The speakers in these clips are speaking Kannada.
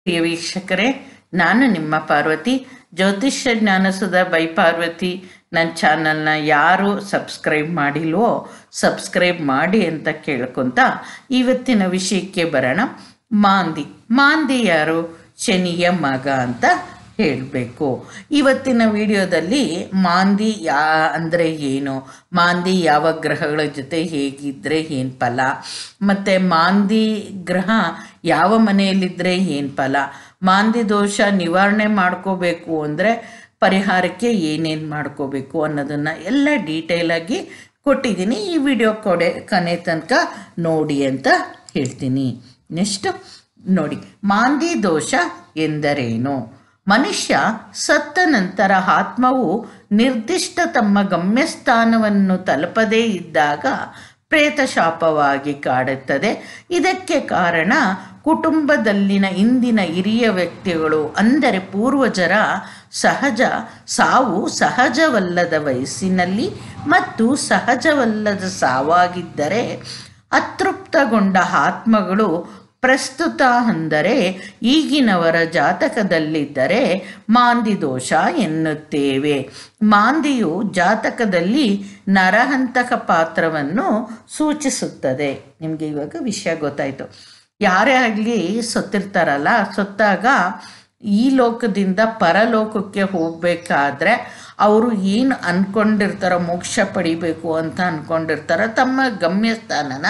ಪ್ರಿಯ ವೀಕ್ಷಕರೇ, ನಾನು ನಿಮ್ಮ ಪಾರ್ವತಿ. ಜ್ಯೋತಿಷ್ಯ ಜ್ಞಾನಸುಧಾ ಬೈ ಪಾರ್ವತಿ ನನ್ನ ಚಾನಲ್ನ ಯಾರು ಸಬ್ಸ್ಕ್ರೈಬ್ ಮಾಡಿಲ್ವೋ ಸಬ್ಸ್ಕ್ರೈಬ್ ಮಾಡಿ ಅಂತ ಕೇಳ್ಕೊತ ಇವತ್ತಿನ ವಿಷಯಕ್ಕೆ ಬರೋಣ. ಮಾಂದಿ ಯಾರು? ಶನಿಯ ಮಗ ಅಂತ ಹೇಳಬೇಕು. ಇವತ್ತಿನ ವಿಡಿಯೋದಲ್ಲಿ ಮಾಂದಿ ಅಂದರೆ ಏನು, ಮಾಂದಿ ಯಾವ ಗ್ರಹಗಳ ಜೊತೆ ಹೇಗಿದ್ದರೆ ಏನು ಫಲ, ಮತ್ತು ಮಾಂದಿ ಗ್ರಹ ಯಾವ ಮನೆಯಲ್ಲಿದ್ದರೆ ಏನು ಫಲ, ಮಾಂದಿ ದೋಷ ನಿವಾರಣೆ ಮಾಡ್ಕೋಬೇಕು ಅಂದರೆ ಪರಿಹಾರಕ್ಕೆ ಏನೇನು ಮಾಡ್ಕೋಬೇಕು ಅನ್ನೋದನ್ನು ಎಲ್ಲ ಡೀಟೇಲಾಗಿ ಕೊಟ್ಟಿದ್ದೀನಿ. ಈ ವಿಡಿಯೋ ಕೊನೆ ತನಕ ನೋಡಿ ಅಂತ ಹೇಳ್ತೀನಿ. ನೆಕ್ಸ್ಟ್ ನೋಡಿ, ಮಾಂದಿ ದೋಷ ಎಂದರೇನು? ಮನುಷ್ಯ ಸತ್ತ ನಂತರ ಆತ್ಮವು ನಿರ್ದಿಷ್ಟ ತಮ್ಮ ಗಮ್ಯಸ್ಥಾನವನ್ನು ತಲುಪದೇ ಇದ್ದಾಗ ಪ್ರೇತ ಶಾಪವಾಗಿ ಕಾಡುತ್ತದೆ. ಇದಕ್ಕೆ ಕಾರಣ ಕುಟುಂಬದಲ್ಲಿನ ಇಂದಿನ ಹಿರಿಯ ವ್ಯಕ್ತಿಗಳು ಅಂದರೆ ಪೂರ್ವಜರ ಸಾವು ಸಹಜವಲ್ಲದ ವಯಸ್ಸಿನಲ್ಲಿ ಮತ್ತು ಸಹಜವಲ್ಲದ ಸಾವಾಗಿದ್ದರೆ ಅತೃಪ್ತಗೊಂಡ ಆತ್ಮಗಳು ಪ್ರಸ್ತುತ ಅಂದರೆ ಈಗಿನವರ ಜಾತಕದಲ್ಲಿದ್ದರೆ ಮಾಂದಿ ದೋಷ ಎನ್ನುತ್ತೇವೆ. ಮಾಂದಿಯು ಜಾತಕದಲ್ಲಿ ನರಹಂತಕ ಪಾತ್ರವನ್ನು ಸೂಚಿಸುತ್ತದೆ. ನಿಮಗೆ ಇವಾಗ ವಿಷಯ ಗೊತ್ತಾಯಿತು. ಯಾರೇ ಆಗಲಿ ಸತ್ತಿರ್ತಾರಲ್ಲ, ಸತ್ತಾಗ ಈ ಲೋಕದಿಂದ ಪರಲೋಕಕ್ಕೆ ಹೋಗಬೇಕಾದ್ರೆ ಅವರು ಏನು ಅಂದ್ಕೊಂಡಿರ್ತಾರೋ, ಮೋಕ್ಷ ಪಡಿಬೇಕು ಅಂತ ಅಂದ್ಕೊಂಡಿರ್ತಾರೋ, ತಮ್ಮ ಗಮ್ಯಸ್ಥಾನನ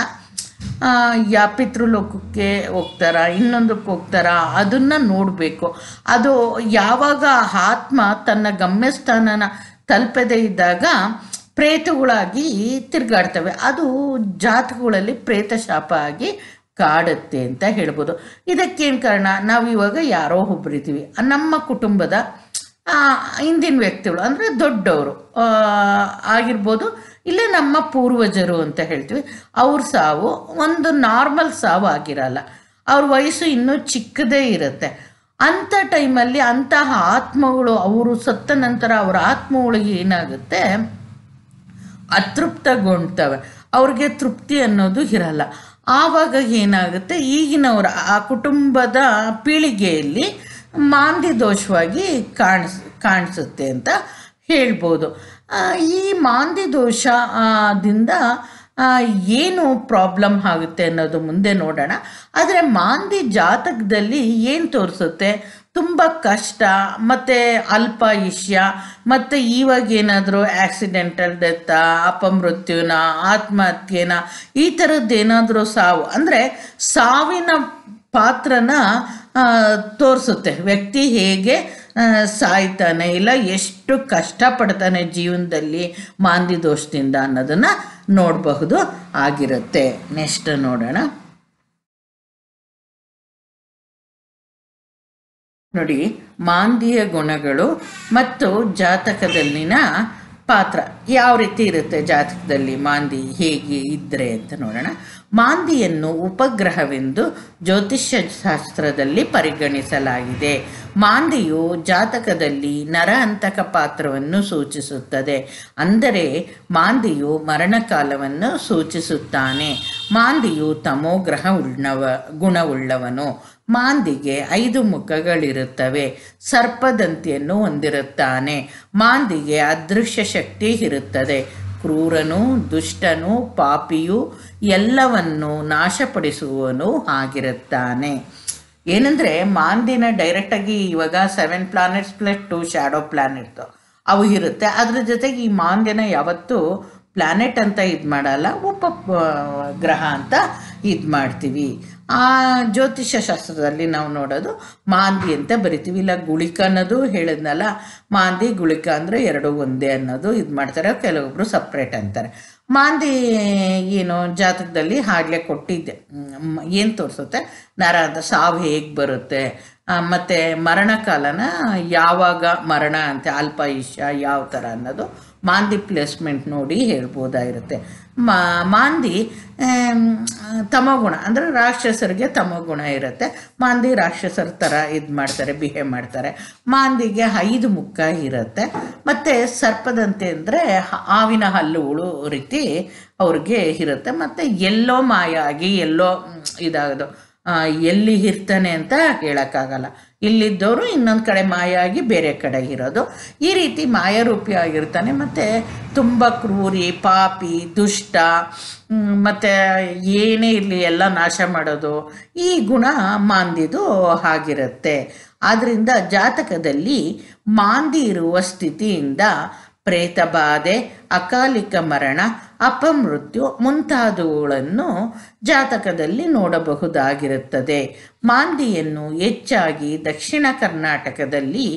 ಪಿತೃಲೋಕಕ್ಕೆ ಹೋಗ್ತಾರ, ಇನ್ನೊಂದಕ್ಕೆ ಹೋಗ್ತಾರ, ಅದನ್ನು ನೋಡಬೇಕು. ಅದು ಯಾವಾಗ ಆತ್ಮ ತನ್ನ ಗಮ್ಯಸ್ಥಾನನ ತಲುಪದೇ ಇದ್ದಾಗ ಪ್ರೇತಗಳಾಗಿ ತಿರುಗಾಡ್ತವೆ. ಅದು ಜಾತಕಗಳಲ್ಲಿ ಪ್ರೇತ ಶಾಪ ಆಗಿ ಕಾಡುತ್ತೆ ಅಂತ ಹೇಳ್ಬೋದು. ಇದಕ್ಕೇನು ಕಾರಣ? ನಾವು ಇವಾಗ ಯಾರೋ ಒಬ್ಬರಿದ್ದೀವಿ, ನಮ್ಮ ಕುಟುಂಬದ ಹಿಂದಿನ ವ್ಯಕ್ತಿಗಳು ಅಂದರೆ ದೊಡ್ಡವರು ಆಗಿರ್ಬೋದು, ಇಲ್ಲ ನಮ್ಮ ಪೂರ್ವಜರು ಅಂತ ಹೇಳ್ತೀವಿ. ಅವ್ರ ಸಾವು ಒಂದು ನಾರ್ಮಲ್ ಸಾವು ಆಗಿರಲ್ಲ, ಅವ್ರ ವಯಸ್ಸು ಇನ್ನೂ ಚಿಕ್ಕದೇ ಇರುತ್ತೆ. ಅಂಥ ಟೈಮಲ್ಲಿ ಅಂತಹ ಆತ್ಮಗಳು ಅವರು ಸತ್ತ ನಂತರ ಅವರ ಆತ್ಮಗಳಿಗೆ ಏನಾಗುತ್ತೆ, ಅತೃಪ್ತಗೊಳ್ತವೆ. ಅವ್ರಿಗೆ ತೃಪ್ತಿ ಅನ್ನೋದು ಇರಲ್ಲ. ಆವಾಗ ಏನಾಗುತ್ತೆ, ಈಗಿನವರ ಆ ಕುಟುಂಬದ ಪೀಳಿಗೆಯಲ್ಲಿ ಮಾಂದಿ ದೋಷವಾಗಿ ಕಾಣಿಸುತ್ತೆ ಅಂತ ಹೇಳ್ಬೋದು. ಈ ಮಾಂದಿ ದೋಷದಿಂದ ಏನು ಪ್ರಾಬ್ಲಮ್ ಆಗುತ್ತೆ ಅನ್ನೋದು ಮುಂದೆ ನೋಡೋಣ. ಆದರೆ ಮಾಂದಿ ಜಾತಕದಲ್ಲಿ ಏನು ತೋರಿಸುತ್ತೆ? ತುಂಬ ಕಷ್ಟ ಮತ್ತು ಅಲ್ಪಾಯುಷ್ಯ, ಮತ್ತು ಇವಾಗ ಏನಾದರೂ ಆಕ್ಸಿಡೆಂಟಲ್ ಡೆತ್ತ, ಅಪಮೃತ್ಯುನ, ಆತ್ಮಹತ್ಯೆನ, ಈ ಥರದ್ದೇನಾದರೂ ಸಾವು ಅಂದರೆ ಸಾವಿನ ಪಾತ್ರನ ತೋರಿಸುತ್ತೆ. ವ್ಯಕ್ತಿ ಹೇಗೆ ಸಾಯ್ತಾನೆ, ಇಲ್ಲ ಎಷ್ಟು ಕಷ್ಟಪಡ್ತಾನೆ ಜೀವನದಲ್ಲಿ ಮಾಂದಿ ದೋಷದಿಂದ ಅನ್ನೋದನ್ನು ನೋಡಬಹುದು ಆಗಿರುತ್ತೆ. ನೆಕ್ಸ್ಟ್ ನೋಡೋಣ. ನೋಡಿ, ಮಾಂದಿಯ ಗುಣಗಳು ಮತ್ತು ಜಾತಕದಲ್ಲಿನ ಪಾತ್ರ ಯಾವ ರೀತಿ ಇರುತ್ತೆ, ಜಾತಕದಲ್ಲಿ ಮಾಂದಿ ಹೇಗೆ ಇದ್ದರೆ ಅಂತ ನೋಡೋಣ. ಮಾಂದಿಯನ್ನು ಉಪಗ್ರಹವೆಂದು ಜ್ಯೋತಿಷ್ಯ ಶಾಸ್ತ್ರದಲ್ಲಿ ಪರಿಗಣಿಸಲಾಗಿದೆ. ಮಾಂದಿಯು ಜಾತಕದಲ್ಲಿ ನರಹಂತಕ ಪಾತ್ರವನ್ನು ಸೂಚಿಸುತ್ತದೆ. ಅಂದರೆ ಮಾಂದಿಯು ಮರಣಕಾಲವನ್ನು ಸೂಚಿಸುತ್ತಾನೆ. ಮಾಂದಿಯು ತಮೋಗ್ರಹ ಗುಣವುಳ್ಳವನು. ಮಾಂದಿಗೆ 5 ಮುಖಗಳಿರುತ್ತವೆ. ಸರ್ಪದಂತಿಯನ್ನು ಹೊಂದಿರುತ್ತಾನೆ. ಮಾಂದಿಗೆ ಅದೃಶ್ಯ ಶಕ್ತಿ ಇರುತ್ತದೆ. ಕ್ರೂರನು, ದುಷ್ಟನು, ಪಾಪಿಯು, ಎಲ್ಲವನ್ನು ನಾಶಪಡಿಸುವವನು ಆಗಿರುತ್ತಾನೆ. ಏನಂದರೆ ಮಾಂದಿನ ಡೈರೆಕ್ಟಾಗಿ ಇವಾಗ 7 ಪ್ಲಾನೆಟ್ಸ್ + 2 ಶ್ಯಾಡೋ ಪ್ಲಾನೆಟ್ ಅವು ಇರುತ್ತೆ. ಅದ್ರ ಜೊತೆಗೆ ಈ ಮಾಂದಿನ ಯಾವತ್ತೂ ಪ್ಲಾನೆಟ್ ಅಂತ ಇದು ಮಾಡಲ್ಲ, ಉಪಗ್ರಹ ಅಂತ ಇದು ಮಾಡ್ತೀವಿ. ಆ ಜ್ಯೋತಿಷ್ಯ ಶಾಸ್ತ್ರದಲ್ಲಿ ನಾವು ನೋಡೋದು ಮಾಂದಿ ಅಂತ ಬರಿತೀವಿ. ಇಲ್ಲ ಗುಳಿಕ ಅನ್ನೋದು ಹೇಳಿದ್ನಲ್ಲ, ಮಾಂದಿ ಗುಳಿಕ ಅಂದರೆ 2 ಒಂದೇ ಅನ್ನೋದು ಇದು ಮಾಡ್ತಾರೆ. ಕೆಲವೊಬ್ಬರು ಸಪ್ರೇಟ್ ಅಂತಾರೆ. ಮಾಂದಿ ಏನು ಜಾತಕದಲ್ಲಿ ಆಗಲೇ ಕೊಟ್ಟಿದ್ದೆ, ಏನು ತೋರಿಸುತ್ತೆ, ನರ ಅಂತ ಸಾವು ಹೇಗೆ ಬರುತ್ತೆ, ಮತ್ತು ಮರಣಕಾಲನ ಯಾವಾಗ ಮರಣ ಅಂತ, ಅಲ್ಪಾಯುಷ್ಯ ಯಾವ ಥರ ಅನ್ನೋದು ಮಾಂದಿ ಪ್ಲೇಸ್ಮೆಂಟ್ ನೋಡಿ ಹೇಳ್ಬೋದಾಗಿರುತ್ತೆ. ಮಾಂದಿ ತಮಗುಣ ಅಂದರೆ ರಾಕ್ಷಸರಿಗೆ ತಮಗುಣ ಇರುತ್ತೆ. ಮಾಂದಿ ರಾಕ್ಷಸರ ಥರ ಇದು ಮಾಡ್ತಾರೆ, ಬಿಹೇವ್ ಮಾಡ್ತಾರೆ. ಮಾಂದಿಗೆ 5 ಮುಖ ಇರುತ್ತೆ. ಮತ್ತು ಸರ್ಪದಂತೆ ಅಂದರೆ ಹಾವಿನ ಹಲ್ಲುಗಳು ರೀತಿ ಅವ್ರಿಗೆ ಇರುತ್ತೆ. ಮತ್ತು ಎಲ್ಲೋ ಮಾಯ ಆಗಿ ಎಲ್ಲೋ ಇದಾಗೋದು, ಎಲ್ಲಿ ಇರ್ತಾನೆ ಅಂತ ಹೇಳೋಕ್ಕಾಗಲ್ಲ. ಇಲ್ಲಿದ್ದವರು ಇನ್ನೊಂದು ಕಡೆ ಮಾಯ ಆಗಿ ಬೇರೆ ಕಡೆ ಇರೋದು. ಈ ರೀತಿ ಮಾಯಾರೂಪಿ ಆಗಿರ್ತಾನೆ. ಮತ್ತು ತುಂಬ ಕ್ರೂರಿ, ಪಾಪಿ, ದುಷ್ಟ, ಮತ್ತು ಏನೇ ಇರಲಿ ಎಲ್ಲ ನಾಶ ಮಾಡೋದು, ಈ ಗುಣ ಮಾಂದಿದು ಆಗಿರುತ್ತೆ. ಆದ್ದರಿಂದ ಜಾತಕದಲ್ಲಿ ಮಾಂದಿ ಇರುವ ಸ್ಥಿತಿಯಿಂದ ಪ್ರೇತ ಬಾಧೆ, ಅಕಾಲಿಕ ಮರಣ, ಅಪಮೃತ್ಯು ಮುಂತಾದವುಗಳನ್ನು ಜಾತಕದಲ್ಲಿ ನೋಡಬಹುದಾಗಿರುತ್ತದೆ. ಮಾಂದಿಯನ್ನು ಹೆಚ್ಚಾಗಿ ದಕ್ಷಿಣ ಕರ್ನಾಟಕದಲ್ಲಿ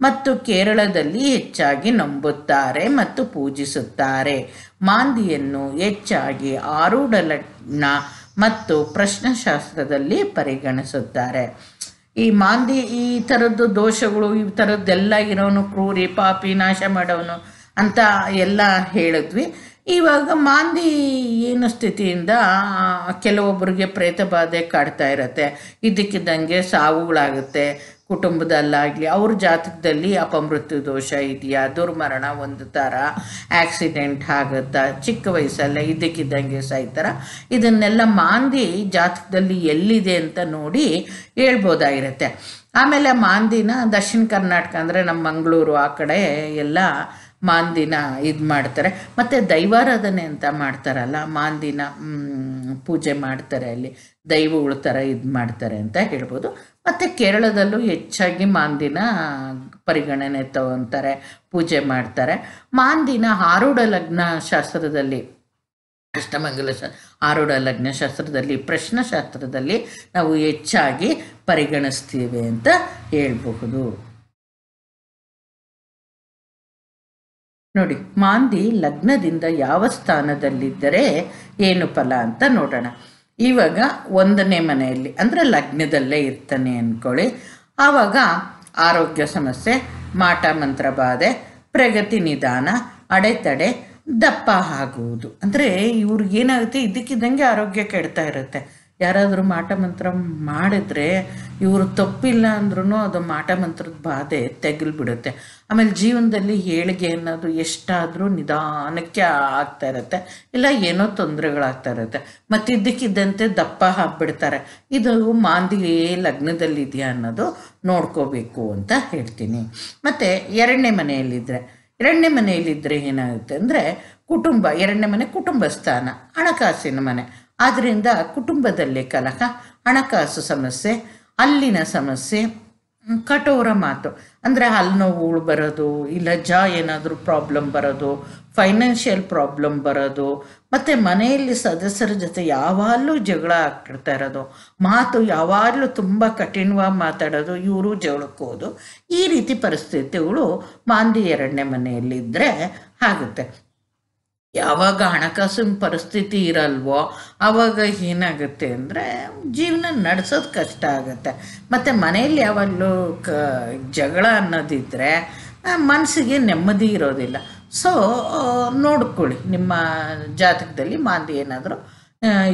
ಮತ್ತು ಕೇರಳದಲ್ಲಿ ಹೆಚ್ಚಾಗಿ ನಂಬುತ್ತಾರೆ ಮತ್ತು ಪೂಜಿಸುತ್ತಾರೆ. ಮಾಂದಿಯನ್ನು ಹೆಚ್ಚಾಗಿ ಆರೂಢ ಲಗ್ನ ಮತ್ತು ಪ್ರಶ್ನಶಾಸ್ತ್ರದಲ್ಲಿ ಪರಿಗಣಿಸುತ್ತಾರೆ. ಈ ಮಾಂದಿ ಈ ಥರದ್ದು ದೋಷಗಳು, ಈ ಥರದ್ದೆಲ್ಲ ಇರೋನು ಕ್ರೂರಿ, ಪಾಪಿ, ನಾಶ ಮಾಡೋನು ಅಂತ ಎಲ್ಲ ಹೇಳಿದ್ವಿ. ಇವಾಗ ಮಾಂದಿ ಏನು ಸ್ಥಿತಿಯಿಂದ ಕೆಲವೊಬ್ಬರಿಗೆ ಪ್ರೇತ ಬಾಧೆ ಕಾಡ್ತಾ ಇರುತ್ತೆ, ಇದ್ದಕ್ಕಿದ್ದಂಗೆ ಸಾವುಗಳಾಗುತ್ತೆ ಕುಟುಂಬದಲ್ಲಾಗಲಿ. ಅವ್ರ ಜಾತಕದಲ್ಲಿ ಅಪಮೃತ್ಯು ದೋಷ ಇದೆಯಾ, ದುರ್ಮರಣ ಹೊಂದುತ್ತಾರ, ಆಕ್ಸಿಡೆಂಟ್ ಆಗುತ್ತಾ, ಚಿಕ್ಕ ವಯಸ್ಸಲ್ಲೇ ಇದ್ದಕ್ಕಿದ್ದಂಗೆ ಸಾಯ್ತಾರ, ಇದನ್ನೆಲ್ಲ ಮಾಂದಿ ಜಾತಕದಲ್ಲಿ ಎಲ್ಲಿದೆ ಅಂತ ನೋಡಿ ಹೇಳ್ಬೋದಾಗಿರುತ್ತೆ. ಆಮೇಲೆ ಮಾಂದಿನ ದಕ್ಷಿಣ ಕರ್ನಾಟಕ ಅಂದರೆ ನಮ್ಮ ಮಂಗಳೂರು ಆ ಕಡೆ ಎಲ್ಲ ಮಾಂದಿನ ಇದು ಮಾಡ್ತಾರೆ. ಮತ್ತು ದೈವಾರಾಧನೆ ಅಂತ ಮಾಡ್ತಾರಲ್ಲ, ಮಾಂದಿನ ಪೂಜೆ ಮಾಡ್ತಾರೆ, ಅಲ್ಲಿ ದೈವಗಳ ಥರ ಇದು ಮಾಡ್ತಾರೆ ಅಂತ ಹೇಳ್ಬೋದು. ಮತ್ತು ಕೇರಳದಲ್ಲೂ ಹೆಚ್ಚಾಗಿ ಮಾಂದಿನ ಪರಿಗಣನೆ ತಗೊತಾರೆ, ಪೂಜೆ ಮಾಡ್ತಾರೆ. ಮಾಂದಿನ ಆರೂಢ ಲಗ್ನ ಶಾಸ್ತ್ರದಲ್ಲಿ, ಅಷ್ಟಮಂಗಲ ಆರೂಢ ಲಗ್ನ ಶಾಸ್ತ್ರದಲ್ಲಿ, ಪ್ರಶ್ನಶಾಸ್ತ್ರದಲ್ಲಿ ನಾವು ಹೆಚ್ಚಾಗಿ ಪರಿಗಣಿಸ್ತೀವಿ ಅಂತ ಹೇಳ್ಬಹುದು. ನೋಡಿ, ಮಾಂದಿ ಲಗ್ನದಿಂದ ಯಾವ ಸ್ಥಾನದಲ್ಲಿದ್ದರೆ ಏನು ಫಲ ಅಂತ ನೋಡೋಣ. ಇವಾಗ 1ನೇ ಮನೆಯಲ್ಲಿ ಅಂದರೆ ಲಗ್ನದಲ್ಲೇ ಇರ್ತಾನೆ ಅಂದ್ಕೊಳ್ಳಿ. ಆವಾಗ ಆರೋಗ್ಯ ಸಮಸ್ಯೆ, ಮಾಟ ಮಂತ್ರ ಬಾಧೆ, ಪ್ರಗತಿ ನಿಧಾನ, ಅಡೆತಡೆ, ದಪ್ಪ ಆಗುವುದು. ಅಂದರೆ ಇವ್ರಿಗೇನಾಗುತ್ತೆ, ಇದ್ದಕ್ಕಿದ್ದಂಗೆ ಆರೋಗ್ಯ ಕೆಡ್ತಾ ಇರುತ್ತೆ. ಯಾರಾದರೂ ಮಾಟ ಮಂತ್ರ ಮಾಡಿದ್ರೆ ಇವರು ತಪ್ಪಿಲ್ಲ ಅಂದ್ರೂ ಅದು ಮಾಟ ಮಂತ್ರದ ಬಾಧೆ ತೆಗಿಲ್ಬಿಡುತ್ತೆ. ಆಮೇಲೆ ಜೀವನದಲ್ಲಿ ಏಳಿಗೆ ಅನ್ನೋದು ಎಷ್ಟಾದರೂ ನಿಧಾನಕ್ಕೆ ಆಗ್ತಾ ಇರುತ್ತೆ, ಇಲ್ಲ ಏನೋ ತೊಂದರೆಗಳಾಗ್ತಾ ಇರುತ್ತೆ. ಮತ್ತು ಇದ್ದಕ್ಕಿದ್ದಂತೆ ದಪ್ಪ ಹಾಕ್ಬಿಡ್ತಾರೆ. ಇದು ಮಾಂದಿ ಲಗ್ನದಲ್ಲಿದೆಯಾ ಅನ್ನೋದು ನೋಡ್ಕೋಬೇಕು ಅಂತ ಹೇಳ್ತೀನಿ. ಮತ್ತು 2ನೇ ಮನೆಯಲ್ಲಿದ್ದರೆ ಏನಾಗುತ್ತೆ ಅಂದರೆ ಕುಟುಂಬ, 2ನೇ ಮನೆ ಕುಟುಂಬ ಸ್ಥಾನ, ಹಣಕಾಸಿನ ಮನೆ. ಆದ್ದರಿಂದ ಕುಟುಂಬದಲ್ಲಿ ಕಲಹ, ಹಣಕಾಸು ಸಮಸ್ಯೆ, ಅಲ್ಲಿನ ಸಮಸ್ಯೆ, ಕಠೋರ ಮಾತು ಅಂದರೆ ಹಲ್ಲು ನೋವುಗಳು ಬರೋದು, ಇಲ್ಲ ಏನಾದರೂ ಪ್ರಾಬ್ಲಮ್ ಬರೋದು, ಫೈನಾನ್ಷಿಯಲ್ ಪ್ರಾಬ್ಲಮ್ ಬರೋದು, ಮತ್ತು ಮನೆಯಲ್ಲಿ ಸದಸ್ಯರ ಜೊತೆ ಯಾವಾಗಲೂ ಜಗಳ ಆಗ್ತಿರ್ತಾ ಇರೋದು, ಮಾತು ಯಾವಾಗಲೂ ತುಂಬ ಕಠಿಣವಾಗಿ ಮಾತಾಡೋದು, ಇವರು ಜಗಳಕ್ಕೆ ಹೋದು, ಈ ರೀತಿ ಪರಿಸ್ಥಿತಿಗಳು ಮಾಂದಿ 2ನೇ ಮನೆಯಲ್ಲಿದ್ದರೆ ಆಗುತ್ತೆ. ಯಾವಾಗ ಹಣಕಾಸಿನ ಪರಿಸ್ಥಿತಿ ಇರಲ್ವೋ ಆವಾಗ ಏನಾಗುತ್ತೆ ಅಂದರೆ ಜೀವನ ನಡೆಸೋದು ಕಷ್ಟ ಆಗುತ್ತೆ. ಮತ್ತು ಮನೆಯಲ್ಲಿ ಯಾವಾಗಲೂ ಜಗಳ ಅನ್ನೋದಿದ್ದರೆ ಮನಸ್ಸಿಗೆ ನೆಮ್ಮದಿ ಇರೋದಿಲ್ಲ. ಸೊ ನೋಡ್ಕೊಳ್ಳಿ, ನಿಮ್ಮ ಜಾತಕದಲ್ಲಿ ಮಾಂದಿ ಏನಾದರೂ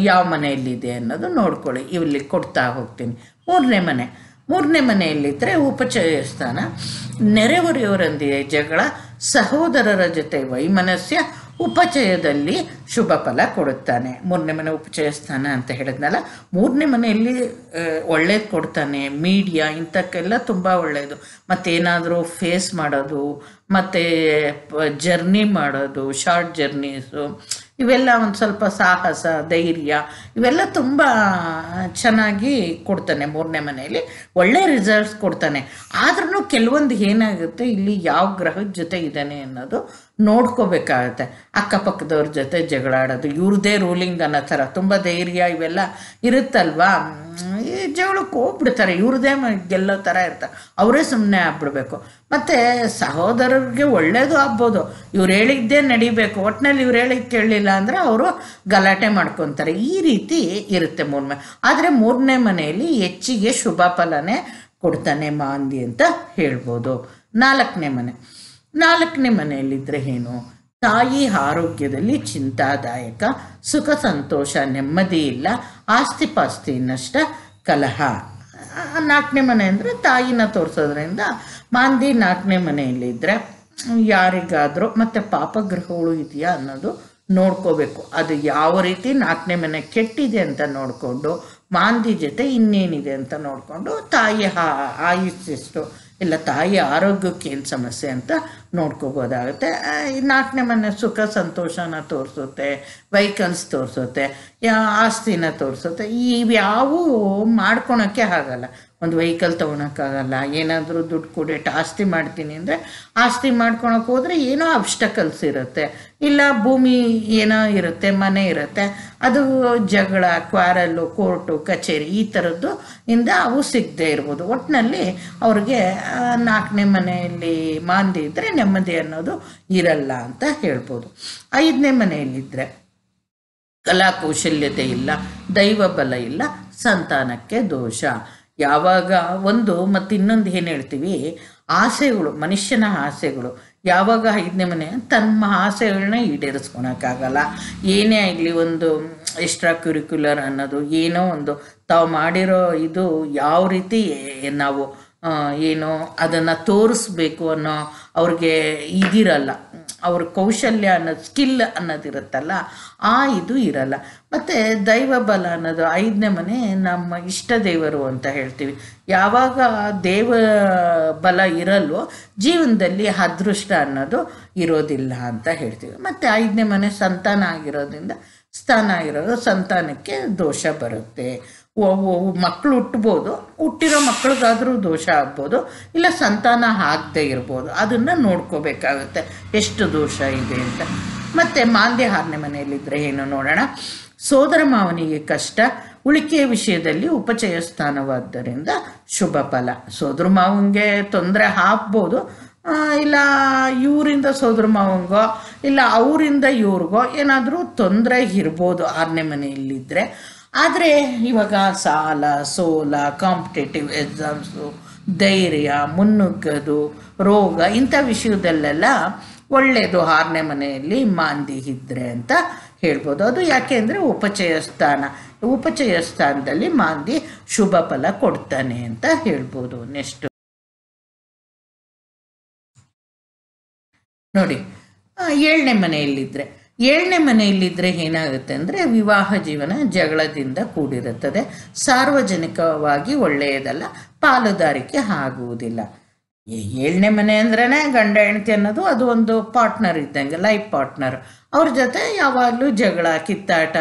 ಯಾವ ಮನೆಯಲ್ಲಿದೆ ಅನ್ನೋದು ನೋಡ್ಕೊಳ್ಳಿ. ಇಲ್ಲಿ ಕೊಡ್ತಾ ಹೋಗ್ತೀನಿ. 3ನೇ ಮನೆಯಲ್ಲಿದ್ದರೆ ಉಪಚಯ ಸ್ಥಾನ, ನೆರೆಹೊರೆಯವರೊಂದಿಗೆ ಜಗಳ, ಸಹೋದರರ ಜೊತೆ ವೈಮನಸ್ಯ, ಉಪಚಯದಲ್ಲಿ ಶುಭ ಫಲ ಕೊಡುತ್ತಾನೆ. 3ನೇ ಮನೆ ಉಪಚಯ ಸ್ಥಾನ ಅಂತ ಹೇಳಿದ್ನಲ್ಲ, 3ನೇ ಮನೆಯಲ್ಲಿ ಒಳ್ಳೇದು ಕೊಡ್ತಾನೆ. ಮೀಡಿಯಾ ಇಂಥಕ್ಕೆಲ್ಲ ತುಂಬ ಒಳ್ಳೆಯದು. ಮತ್ತೇನಾದರೂ ಫೇಸ್ ಮಾಡೋದು, ಮತ್ತು ಜರ್ನಿ ಮಾಡೋದು, ಶಾರ್ಟ್ ಜರ್ನೀಸು, ಇವೆಲ್ಲ ಒಂದು ಸ್ವಲ್ಪ ಸಾಹಸ, ಧೈರ್ಯ, ಇವೆಲ್ಲ ತುಂಬ ಚೆನ್ನಾಗಿ ಕೊಡ್ತಾನೆ. 3ನೇ ಮನೆಯಲ್ಲಿ ಒಳ್ಳೆ ರಿಸಲ್ಟ್ಸ್ ಕೊಡ್ತಾನೆ. ಆದ್ರೂ ಕೆಲವೊಂದು ಏನಾಗುತ್ತೆ, ಇಲ್ಲಿ ಯಾವ ಗ್ರಹದ ಜೊತೆ ಇದ್ದಾನೆ ಅನ್ನೋದು ನೋಡ್ಕೋಬೇಕಾಗತ್ತೆ. ಅಕ್ಕಪಕ್ಕದವ್ರ ಜೊತೆ ಜಗಳಾಡೋದು, ಇವ್ರದ್ದೇ ರೂಲಿಂಗ್ ಅನ್ನೋ ಥರ ತುಂಬ ಧೈರ್ಯ ಇವೆಲ್ಲ ಇರುತ್ತಲ್ವಾ, ಈ ಜಗಳಕ್ಕೆ ಹೋಗ್ಬಿಡ್ತಾರೆ, ಇವ್ರದ್ದೇ ಗೆಲ್ಲೋ ಥರ ಇರ್ತಾರೆ, ಅವರೇ ಸುಮ್ಮನೆ ಆಗ್ಬಿಡ್ಬೇಕು. ಮತ್ತು ಸಹೋದರರಿಗೆ ಒಳ್ಳೇದು ಆಗ್ಬೋದು, ಇವ್ರು ಹೇಳಿದ್ದೇ ನಡಿಬೇಕು, ಒಟ್ಟಿನಲ್ಲಿ ಇವ್ರು ಹೇಳಿದ್ದು ಕೇಳಲಿಲ್ಲ ಅಂದರೆ ಅವರು ಗಲಾಟೆ ಮಾಡ್ಕೊತಾರೆ. ಈ ರೀತಿ ಇರುತ್ತೆ 3ನೇ. ಆದರೆ 3ನೇ ಮನೆಯಲ್ಲಿ ಹೆಚ್ಚಿಗೆ ಶುಭ ಫಲನೇ ಕೊಡ್ತಾನೆ ಮಾಂದಿ ಅಂತ ಹೇಳ್ಬೋದು. 4ನೇ ಮನೆಯಲ್ಲಿದ್ದರೆ ಏನು, ತಾಯಿ ಆರೋಗ್ಯದಲ್ಲಿ ಚಿಂತಾದಾಯಕ, ಸುಖ ಸಂತೋಷ, ನೆಮ್ಮದಿ ಇಲ್ಲ, ಆಸ್ತಿ ಪಾಸ್ತಿ ನಷ್ಟ, ಕಲಹ. 4ನೇ ಮನೆ ಅಂದರೆ ತಾಯಿನ ತೋರಿಸೋದ್ರಿಂದ ಮಾಂದಿ 4ನೇ ಮನೆಯಲ್ಲಿದ್ದರೆ ಯಾರಿಗಾದರೂ, ಮತ್ತು ಪಾಪಗ್ರಹಗಳು ಇದೆಯಾ ಅನ್ನೋದು ನೋಡ್ಕೋಬೇಕು. ಅದು ಯಾವ ರೀತಿ 4ನೇ ಮನೆ ಕೆಟ್ಟಿದೆ ಅಂತ ನೋಡಿಕೊಂಡು ಮಾಂದಿ ಜೊತೆ ಇನ್ನೇನಿದೆ ಅಂತ ನೋಡಿಕೊಂಡು ತಾಯಿ ಆಯುಸ್ಸೆಷ್ಟು ಇಲ್ಲ ತಾಯಿ ಆರೋಗ್ಯಕ್ಕೆ ಏನು ಸಮಸ್ಯೆ ಅಂತ ನೋಡ್ಕೋಬೋದಾಗುತ್ತೆ. ಈ 4ನೇ ಮನೆ ಸುಖ ಸಂತೋಷನ ತೋರಿಸುತ್ತೆ, ವೆಹಿಕಲ್ಸ್ ತೋರಿಸುತ್ತೆ, ಆಸ್ತಿನ ತೋರಿಸುತ್ತೆ. ಇವ್ಯಾವೂ ಮಾಡ್ಕೊಳಕ್ಕೆ ಆಗಲ್ಲ. ಒಂದು ವೆಹಿಕಲ್ ತೊಗೊಳಕ್ಕಾಗಲ್ಲ. ಏನಾದರೂ ದುಡ್ಡು ಕೊಡಿಟ್ಟು ಆಸ್ತಿ ಮಾಡ್ತೀನಿ ಅಂದರೆ ಆಸ್ತಿ ಮಾಡ್ಕೊಳಕ್ಕೆ ಹೋದರೆ ಏನೋ ಅಬ್ಸ್ಟಕಲ್ಸ್ ಇರುತ್ತೆ, ಇಲ್ಲ ಭೂಮಿ ಏನೋ ಇರುತ್ತೆ, ಮನೆ ಇರುತ್ತೆ, ಅದು ಜಗಳ, ಕ್ವಾರಲ್ಲು, ಕೋರ್ಟು, ಕಚೇರಿ ಈ ಥರದ್ದು ಇಂದ ಅವು ಸಿಗದೆ ಇರ್ಬೋದು. ಒಟ್ಟಿನಲ್ಲಿ ಅವ್ರಿಗೆ 4ನೇ ಮನೆಯಲ್ಲಿ ಮಾಂದಿ ಇದ್ದರೆ ನೆಮ್ಮದಿ ಅನ್ನೋದು ಇರಲ್ಲ ಅಂತ ಹೇಳ್ಬೋದು. 5ನೇ ಮನೆಯಲ್ಲಿದ್ದರೆ ಕಲಾ ಕೌಶಲ್ಯತೆ ಇಲ್ಲ, ದೈವ ಬಲ ಇಲ್ಲ, ಸಂತಾನಕ್ಕೆ ದೋಷ. ಯಾವಾಗ ಒಂದು ಮತ್ತು ಇನ್ನೊಂದು ಏನು ಹೇಳ್ತೀವಿ, ಆಸೆಗಳು, ಮನುಷ್ಯನ ಆಸೆಗಳು ಯಾವಾಗ 5ನೇ ಮನೆ ತಮ್ಮ ಆಸೆಗಳನ್ನ ಈಡೇರಿಸ್ಕೊಳಕ್ಕಾಗಲ್ಲ. ಏನೇ ಆಗಲಿ ಒಂದು ಎಕ್ಸ್ಟ್ರಾ ಕ್ಯುರಿಕ್ಯುಲರ್ ಅನ್ನೋದು ಏನೋ ಒಂದು ತಾವು ಮಾಡಿರೋ ಇದು ಯಾವ ರೀತಿ ನಾವು ಏನೋ ಅದನ್ನು ತೋರಿಸ್ಬೇಕು ಅನ್ನೋ ಅವ್ರಿಗೆ ಇದಿರಲ್ಲ, ಅವ್ರ ಕೌಶಲ್ಯ ಅನ್ನೋದು ಸ್ಕಿಲ್ ಅನ್ನೋದಿರುತ್ತಲ್ಲ, ಇದು ಇರಲ್ಲ. ಮತ್ತು ದೈವ ಬಲ ಅನ್ನೋದು 5ನೇ ಮನೆ ನಮ್ಮ ಇಷ್ಟ ದೇವರು ಅಂತ ಹೇಳ್ತೀವಿ. ಯಾವಾಗ ದೇವ ಬಲ ಇರಲ್ವೋ ಜೀವನದಲ್ಲಿ ಅದೃಷ್ಟ ಅನ್ನೋದು ಇರೋದಿಲ್ಲ ಅಂತ ಹೇಳ್ತೀವಿ. ಮತ್ತು 5ನೇ ಮನೆ ಸಂತಾನ ಆಗಿರೋದ್ರಿಂದ ಸ್ಥಾನ ಆಗಿರೋದು ಸಂತಾನಕ್ಕೆ ದೋಷ ಬರುತ್ತೆ. ಮಕ್ಕಳು ಹುಟ್ಬೋದು, ಹುಟ್ಟಿರೋ ಮಕ್ಕಳಿಗಾದರೂ ದೋಷ ಆಗ್ಬೋದು, ಇಲ್ಲ ಸಂತಾನ ಆಗದೆ ಇರ್ಬೋದು. ಅದನ್ನು ನೋಡ್ಕೋಬೇಕಾಗುತ್ತೆ ಎಷ್ಟು ದೋಷ ಇದೆ ಅಂತ. ಮತ್ತು ಮಾಂದ್ಯ 6ನೇ ಮನೆಯಲ್ಲಿದ್ದರೆ ಏನು ನೋಡೋಣ. ಸೋದರ ಮಾವನಿಗೆ ಕಷ್ಟ, ಉಳಿಕೆಯ ವಿಷಯದಲ್ಲಿ ಉಪಚಯ ಸ್ಥಾನವಾದ್ದರಿಂದ ಶುಭ ಫಲ. ಸೋದರ ಮಾವನಿಗೆ ತೊಂದರೆ ಆಗ್ಬೋದು, ಇಲ್ಲ ಇವರಿಂದ ಸೋದರ ಮಾವಂಗೋ ಇಲ್ಲ ಅವರಿಂದ ಇವ್ರಿಗೋ ಏನಾದರೂ ತೊಂದರೆ ಇರ್ಬೋದು 6ನೇ ಮನೆಯಲ್ಲಿದ್ದರೆ. ಆದರೆ ಇವಾಗ ಸಾಲ, ಸೋಲ, ಕಾಂಪಿಟೇಟಿವ್ ಎಕ್ಸಾಮ್ಸು, ಧೈರ್ಯ, ಮುನ್ನುಗ್ಗೋದು, ರೋಗ ಇಂಥ ವಿಷಯದಲ್ಲೆಲ್ಲ ಒಳ್ಳೆಯದು 6ನೇ ಮನೆಯಲ್ಲಿ ಮಾಂದಿ ಇದ್ದರೆ ಅಂತ ಹೇಳ್ಬೋದು. ಅದು ಯಾಕೆ ಅಂದರೆ ಉಪಚಯ ಸ್ಥಾನ, ಉಪಚಯ ಸ್ಥಾನದಲ್ಲಿ ಮಾಂದಿ ಶುಭ ಫಲ ಕೊಡ್ತಾನೆ ಅಂತ ಹೇಳ್ಬೋದು. ನೆಕ್ಸ್ಟ್ ನೋಡಿ 7ನೇ ಮನೆಯಲ್ಲಿದ್ದರೆ, 7ನೇ ಮನೆಯಲ್ಲಿದ್ದರೆ ಏನಾಗುತ್ತೆ ಅಂದರೆ ವಿವಾಹ ಜೀವನ ಜಗಳದಿಂದ ಕೂಡಿರುತ್ತದೆ, ಸಾರ್ವಜನಿಕವಾಗಿ ಒಳ್ಳೆಯದಲ್ಲ, ಪಾಲುದಾರಿಕೆ ಆಗುವುದಿಲ್ಲ. 7ನೇ ಮನೆ ಅಂದ್ರೇ ಗಂಡ ಹೆಂಡತಿ ಅನ್ನೋದು ಅದು ಒಂದು ಪಾರ್ಟ್ನರ್ ಇದ್ದಂಗೆ, ಲೈಫ್ ಪಾರ್ಟ್ನರ್. ಅವ್ರ ಜೊತೆ ಯಾವಾಗಲೂ ಜಗಳ, ಕಿತ್ತಾಟ,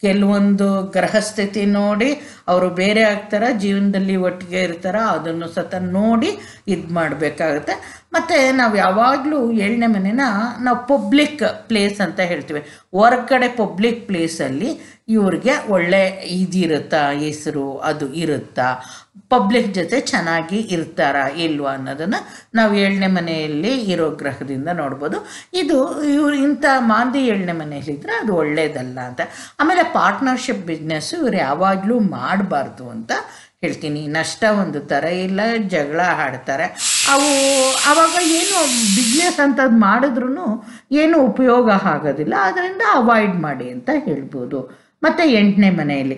ಕೆಲವೊಂದು ಗ್ರಹಸ್ಥಿತಿ ನೋಡಿ ಅವರು ಬೇರೆ ಆಗ್ತಾರೆ, ಜೀವನದಲ್ಲಿ ಒಟ್ಟಿಗೆ ಇರ್ತಾರ, ಅದನ್ನು ಸತ ನೋಡಿ ಇದು ಮಾಡಬೇಕಾಗುತ್ತೆ. ಮತ್ತು ನಾವು ಯಾವಾಗಲೂ 7ನೇ ಮನೆನ ನಾವು ಪಬ್ಲಿಕ್ ಪ್ಲೇಸ್ ಅಂತ ಹೇಳ್ತೀವಿ. ಹೊರಗಡೆ ಪಬ್ಲಿಕ್ ಪ್ಲೇಸಲ್ಲಿ ಇವ್ರಿಗೆ ಒಳ್ಳೆ ಇದಿರುತ್ತಾ, ಹೆಸರು ಅದು ಇರುತ್ತಾ, ಪಬ್ಲಿಕ್ ಜೊತೆ ಚೆನ್ನಾಗಿ ಇರ್ತಾರಾ ಇಲ್ವಾ ಅನ್ನೋದನ್ನು ನಾವು 7ನೇ ಮನೆಯಲ್ಲಿ ಇರೋ ಗ್ರಹದಿಂದ ನೋಡ್ಬೋದು. ಇದು ಇಂಥ ಮಾಂದಿ 7ನೇ ಮನೆಯಲ್ಲಿದ್ದರೆ ಅದು ಒಳ್ಳೆಯದಲ್ಲ ಅಂತ. ಆಮೇಲೆ ಪಾರ್ಟ್ನರ್ಶಿಪ್ ಬಿಸ್ನೆಸ್ಸು ಇವ್ರು ಯಾವಾಗಲೂ ಮಾಡಬಾರ್ದು ಅಂತ ಹೇಳ್ತೀನಿ. ನಷ್ಟ ಒಂದು ಥರ ಇಲ್ಲ, ಜಗಳ ಆಡ್ತಾರೆ. ಆವಾಗ ಏನು ಬಿಸ್ನೆಸ್ ಅಂಥದ್ದು ಮಾಡಿದ್ರೂ ಏನು ಉಪಯೋಗ ಆಗೋದಿಲ್ಲ, ಅದರಿಂದ ಅವಾಯ್ಡ್ ಮಾಡಿ ಅಂತ ಹೇಳ್ಬೋದು. ಮತ್ತು 8ನೇ ಮನೆಯಲ್ಲಿ,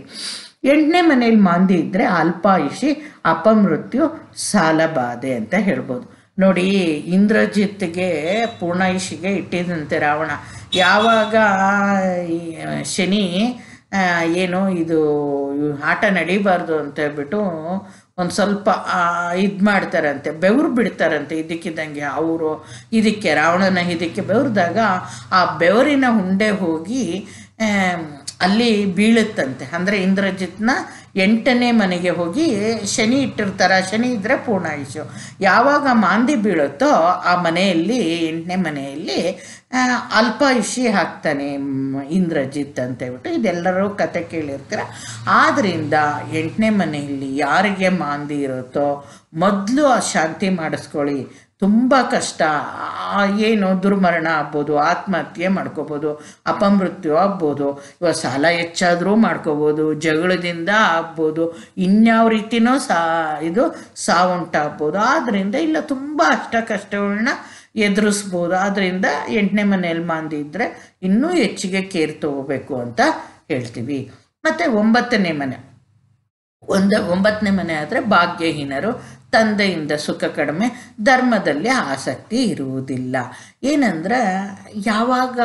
8ನೇ ಮನೆಯಲ್ಲಿ ಮಾಂದಿ ಇದ್ದರೆ ಅಲ್ಪಾಯುಷಿ, ಅಪಮೃತ್ಯು, ಸಾಲಬಾಧೆ ಅಂತ ಹೇಳ್ಬೋದು. ನೋಡಿ, ಇಂದ್ರಜಿತ್ಗೆ ಪೂರ್ಣಾಯುಷಿಗೆ ಇಟ್ಟಿದಂತೆ ರಾವಣ. ಯಾವಾಗ ಶನಿ ಏನು ಇದು ಆಟ ನಡೀಬಾರ್ದು ಅಂತ ಹೇಳ್ಬಿಟ್ಟು ಒಂದು ಸ್ವಲ್ಪ ಇದು ಮಾಡ್ತಾರಂತೆ, ಬೆವರು ಬಿಡ್ತಾರಂತೆ ಇದಕ್ಕಿದ್ದಂಗೆ. ಅವರು ಇದಕ್ಕೆ ರಾವಣನ ಇದಕ್ಕೆ ಬೆವ್ರದಾಗ ಆ ಬೆವರಿನ ಹುಂಡೆ ಹೋಗಿ ಅಲ್ಲಿ ಬೀಳುತ್ತಂತೆ. ಅಂದರೆ ಇಂದ್ರಜಿತ್ನ 8ನೇ ಮನೆಗೆ ಹೋಗಿ ಶನಿ ಇಟ್ಟಿರ್ತಾರೆ. ಶನಿ ಇದ್ದರೆ ಪೂರ್ಣಾಯುಷು. ಯಾವಾಗ ಮಾಂದಿ ಬೀಳುತ್ತೋ ಆ ಮನೆಯಲ್ಲಿ 8ನೇ ಮನೆಯಲ್ಲಿ ಅಲ್ಪಾಯುಷಿ ಹಾಕ್ತಾನೆ ಇಂದ್ರಜಿತ್ ಅಂತ ಹೇಳ್ಬಿಟ್ಟು ಇದೆಲ್ಲರೂ ಕತೆ ಕೇಳಿರ್ತೀರ. ಆದ್ದರಿಂದ 8ನೇ ಮನೆಯಲ್ಲಿ ಯಾರಿಗೆ ಮಾಂದಿ ಇರುತ್ತೋ ಮೊದಲು ಆ ಶಾಂತಿ ಮಾಡಿಸ್ಕೊಳ್ಳಿ. ತುಂಬ ಕಷ್ಟ, ಏನು ದುರ್ಮರಣ ಆಗ್ಬೋದು, ಆತ್ಮಹತ್ಯೆ ಮಾಡ್ಕೋಬೋದು, ಅಪಮೃತ್ಯು ಆಗ್ಬೋದು, ಇವಾಗ ಸಾಲ ಹೆಚ್ಚಾದರೂ ಮಾಡ್ಕೋಬೋದು, ಜಗಳದಿಂದ ಆಗ್ಬೋದು, ಇನ್ಯಾವ ರೀತಿಯೂ ಇದು ಸಾವುಂಟಾಗ್ಬೋದು. ಆದ್ದರಿಂದ ಇಲ್ಲ ತುಂಬ ಕಷ್ಟಗಳನ್ನ ಎದುರಿಸ್ಬೋದು. ಆದ್ದರಿಂದ 8ನೇ ಮನೆಯಲ್ಲಿ ಮಾಂದಿ ಇದ್ದರೆ ಇನ್ನೂ ಹೆಚ್ಚಿಗೆ ಕೇರ್ ತಗೋಬೇಕು ಅಂತ ಹೇಳ್ತೀವಿ. ಮತ್ತು 9ನೇ ಮನೆ, 9ನೇ ಮನೆ ಆದರೆ ಭಾಗ್ಯಹೀನರು, ತಂದೆಯಿಂದ ಸುಖ ಕಡಿಮೆ, ಧರ್ಮದಲ್ಲಿ ಆಸಕ್ತಿ ಇರುವುದಿಲ್ಲ. ಏನಂದ್ರೆ ಯಾವಾಗ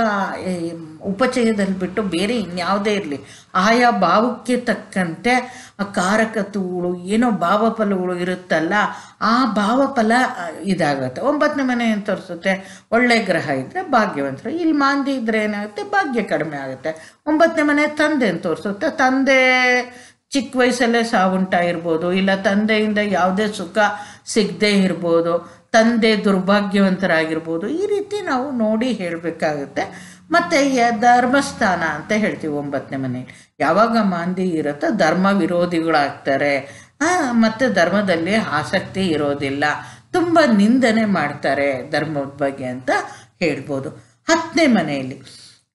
ಉಪಚಯದಲ್ಲಿ ಬಿಟ್ಟು ಬೇರೆ ಇನ್ಯಾವುದೇ ಇರಲಿ, ಆಯಾ ಭಾವಕ್ಕೆ ತಕ್ಕಂತೆ ಆ ಕಾರಕತ್ವಗಳು ಏನೋ ಭಾವಫಲಗಳು ಇರುತ್ತಲ್ಲ, ಆ ಭಾವಫಲ ಇದಾಗುತ್ತೆ. 9ನೇ ಮನೆ ಏನು ತೋರಿಸುತ್ತೆ? ಒಳ್ಳೆ ಗ್ರಹ ಇದ್ದರೆ ಭಾಗ್ಯವಂತರು. ಇಲ್ಲಿ ಮಾಂದಿ ಇದ್ದರೆ ಏನಾಗುತ್ತೆ? ಭಾಗ್ಯ ಕಡಿಮೆ ಆಗುತ್ತೆ. 9ನೇ ಮನೆ ತಂದೆ ಅಂತ ತೋರಿಸುತ್ತೆ. ತಂದೆ ಚಿಕ್ಕ ವಯಸ್ಸಲ್ಲೇ ಸಾವುಂಟಾಗಿರ್ಬೋದು, ಇಲ್ಲ ತಂದೆಯಿಂದ ಯಾವುದೇ ಸುಖ ಸಿಗದೇ ಇರ್ಬೋದು, ತಂದೆ ದುರ್ಭಾಗ್ಯವಂತರಾಗಿರ್ಬೋದು. ಈ ರೀತಿ ನಾವು ನೋಡಿ ಹೇಳಬೇಕಾಗುತ್ತೆ. ಮತ್ತು ಧರ್ಮಸ್ಥಾನ ಅಂತ ಹೇಳ್ತೀವಿ 9ನೇ ಮನೆಯಲ್ಲಿ. ಯಾವಾಗ ಮಾಂದಿ ಇರುತ್ತೋ ಧರ್ಮ ವಿರೋಧಿಗಳಾಗ್ತಾರೆ, ಮತ್ತು ಧರ್ಮದಲ್ಲಿ ಆಸಕ್ತಿ ಇರೋದಿಲ್ಲ, ತುಂಬ ನಿಂದನೆ ಮಾಡ್ತಾರೆ ಧರ್ಮದ ಬಗ್ಗೆ ಅಂತ ಹೇಳ್ಬೋದು. 10ನೇ ಮನೆಯಲ್ಲಿ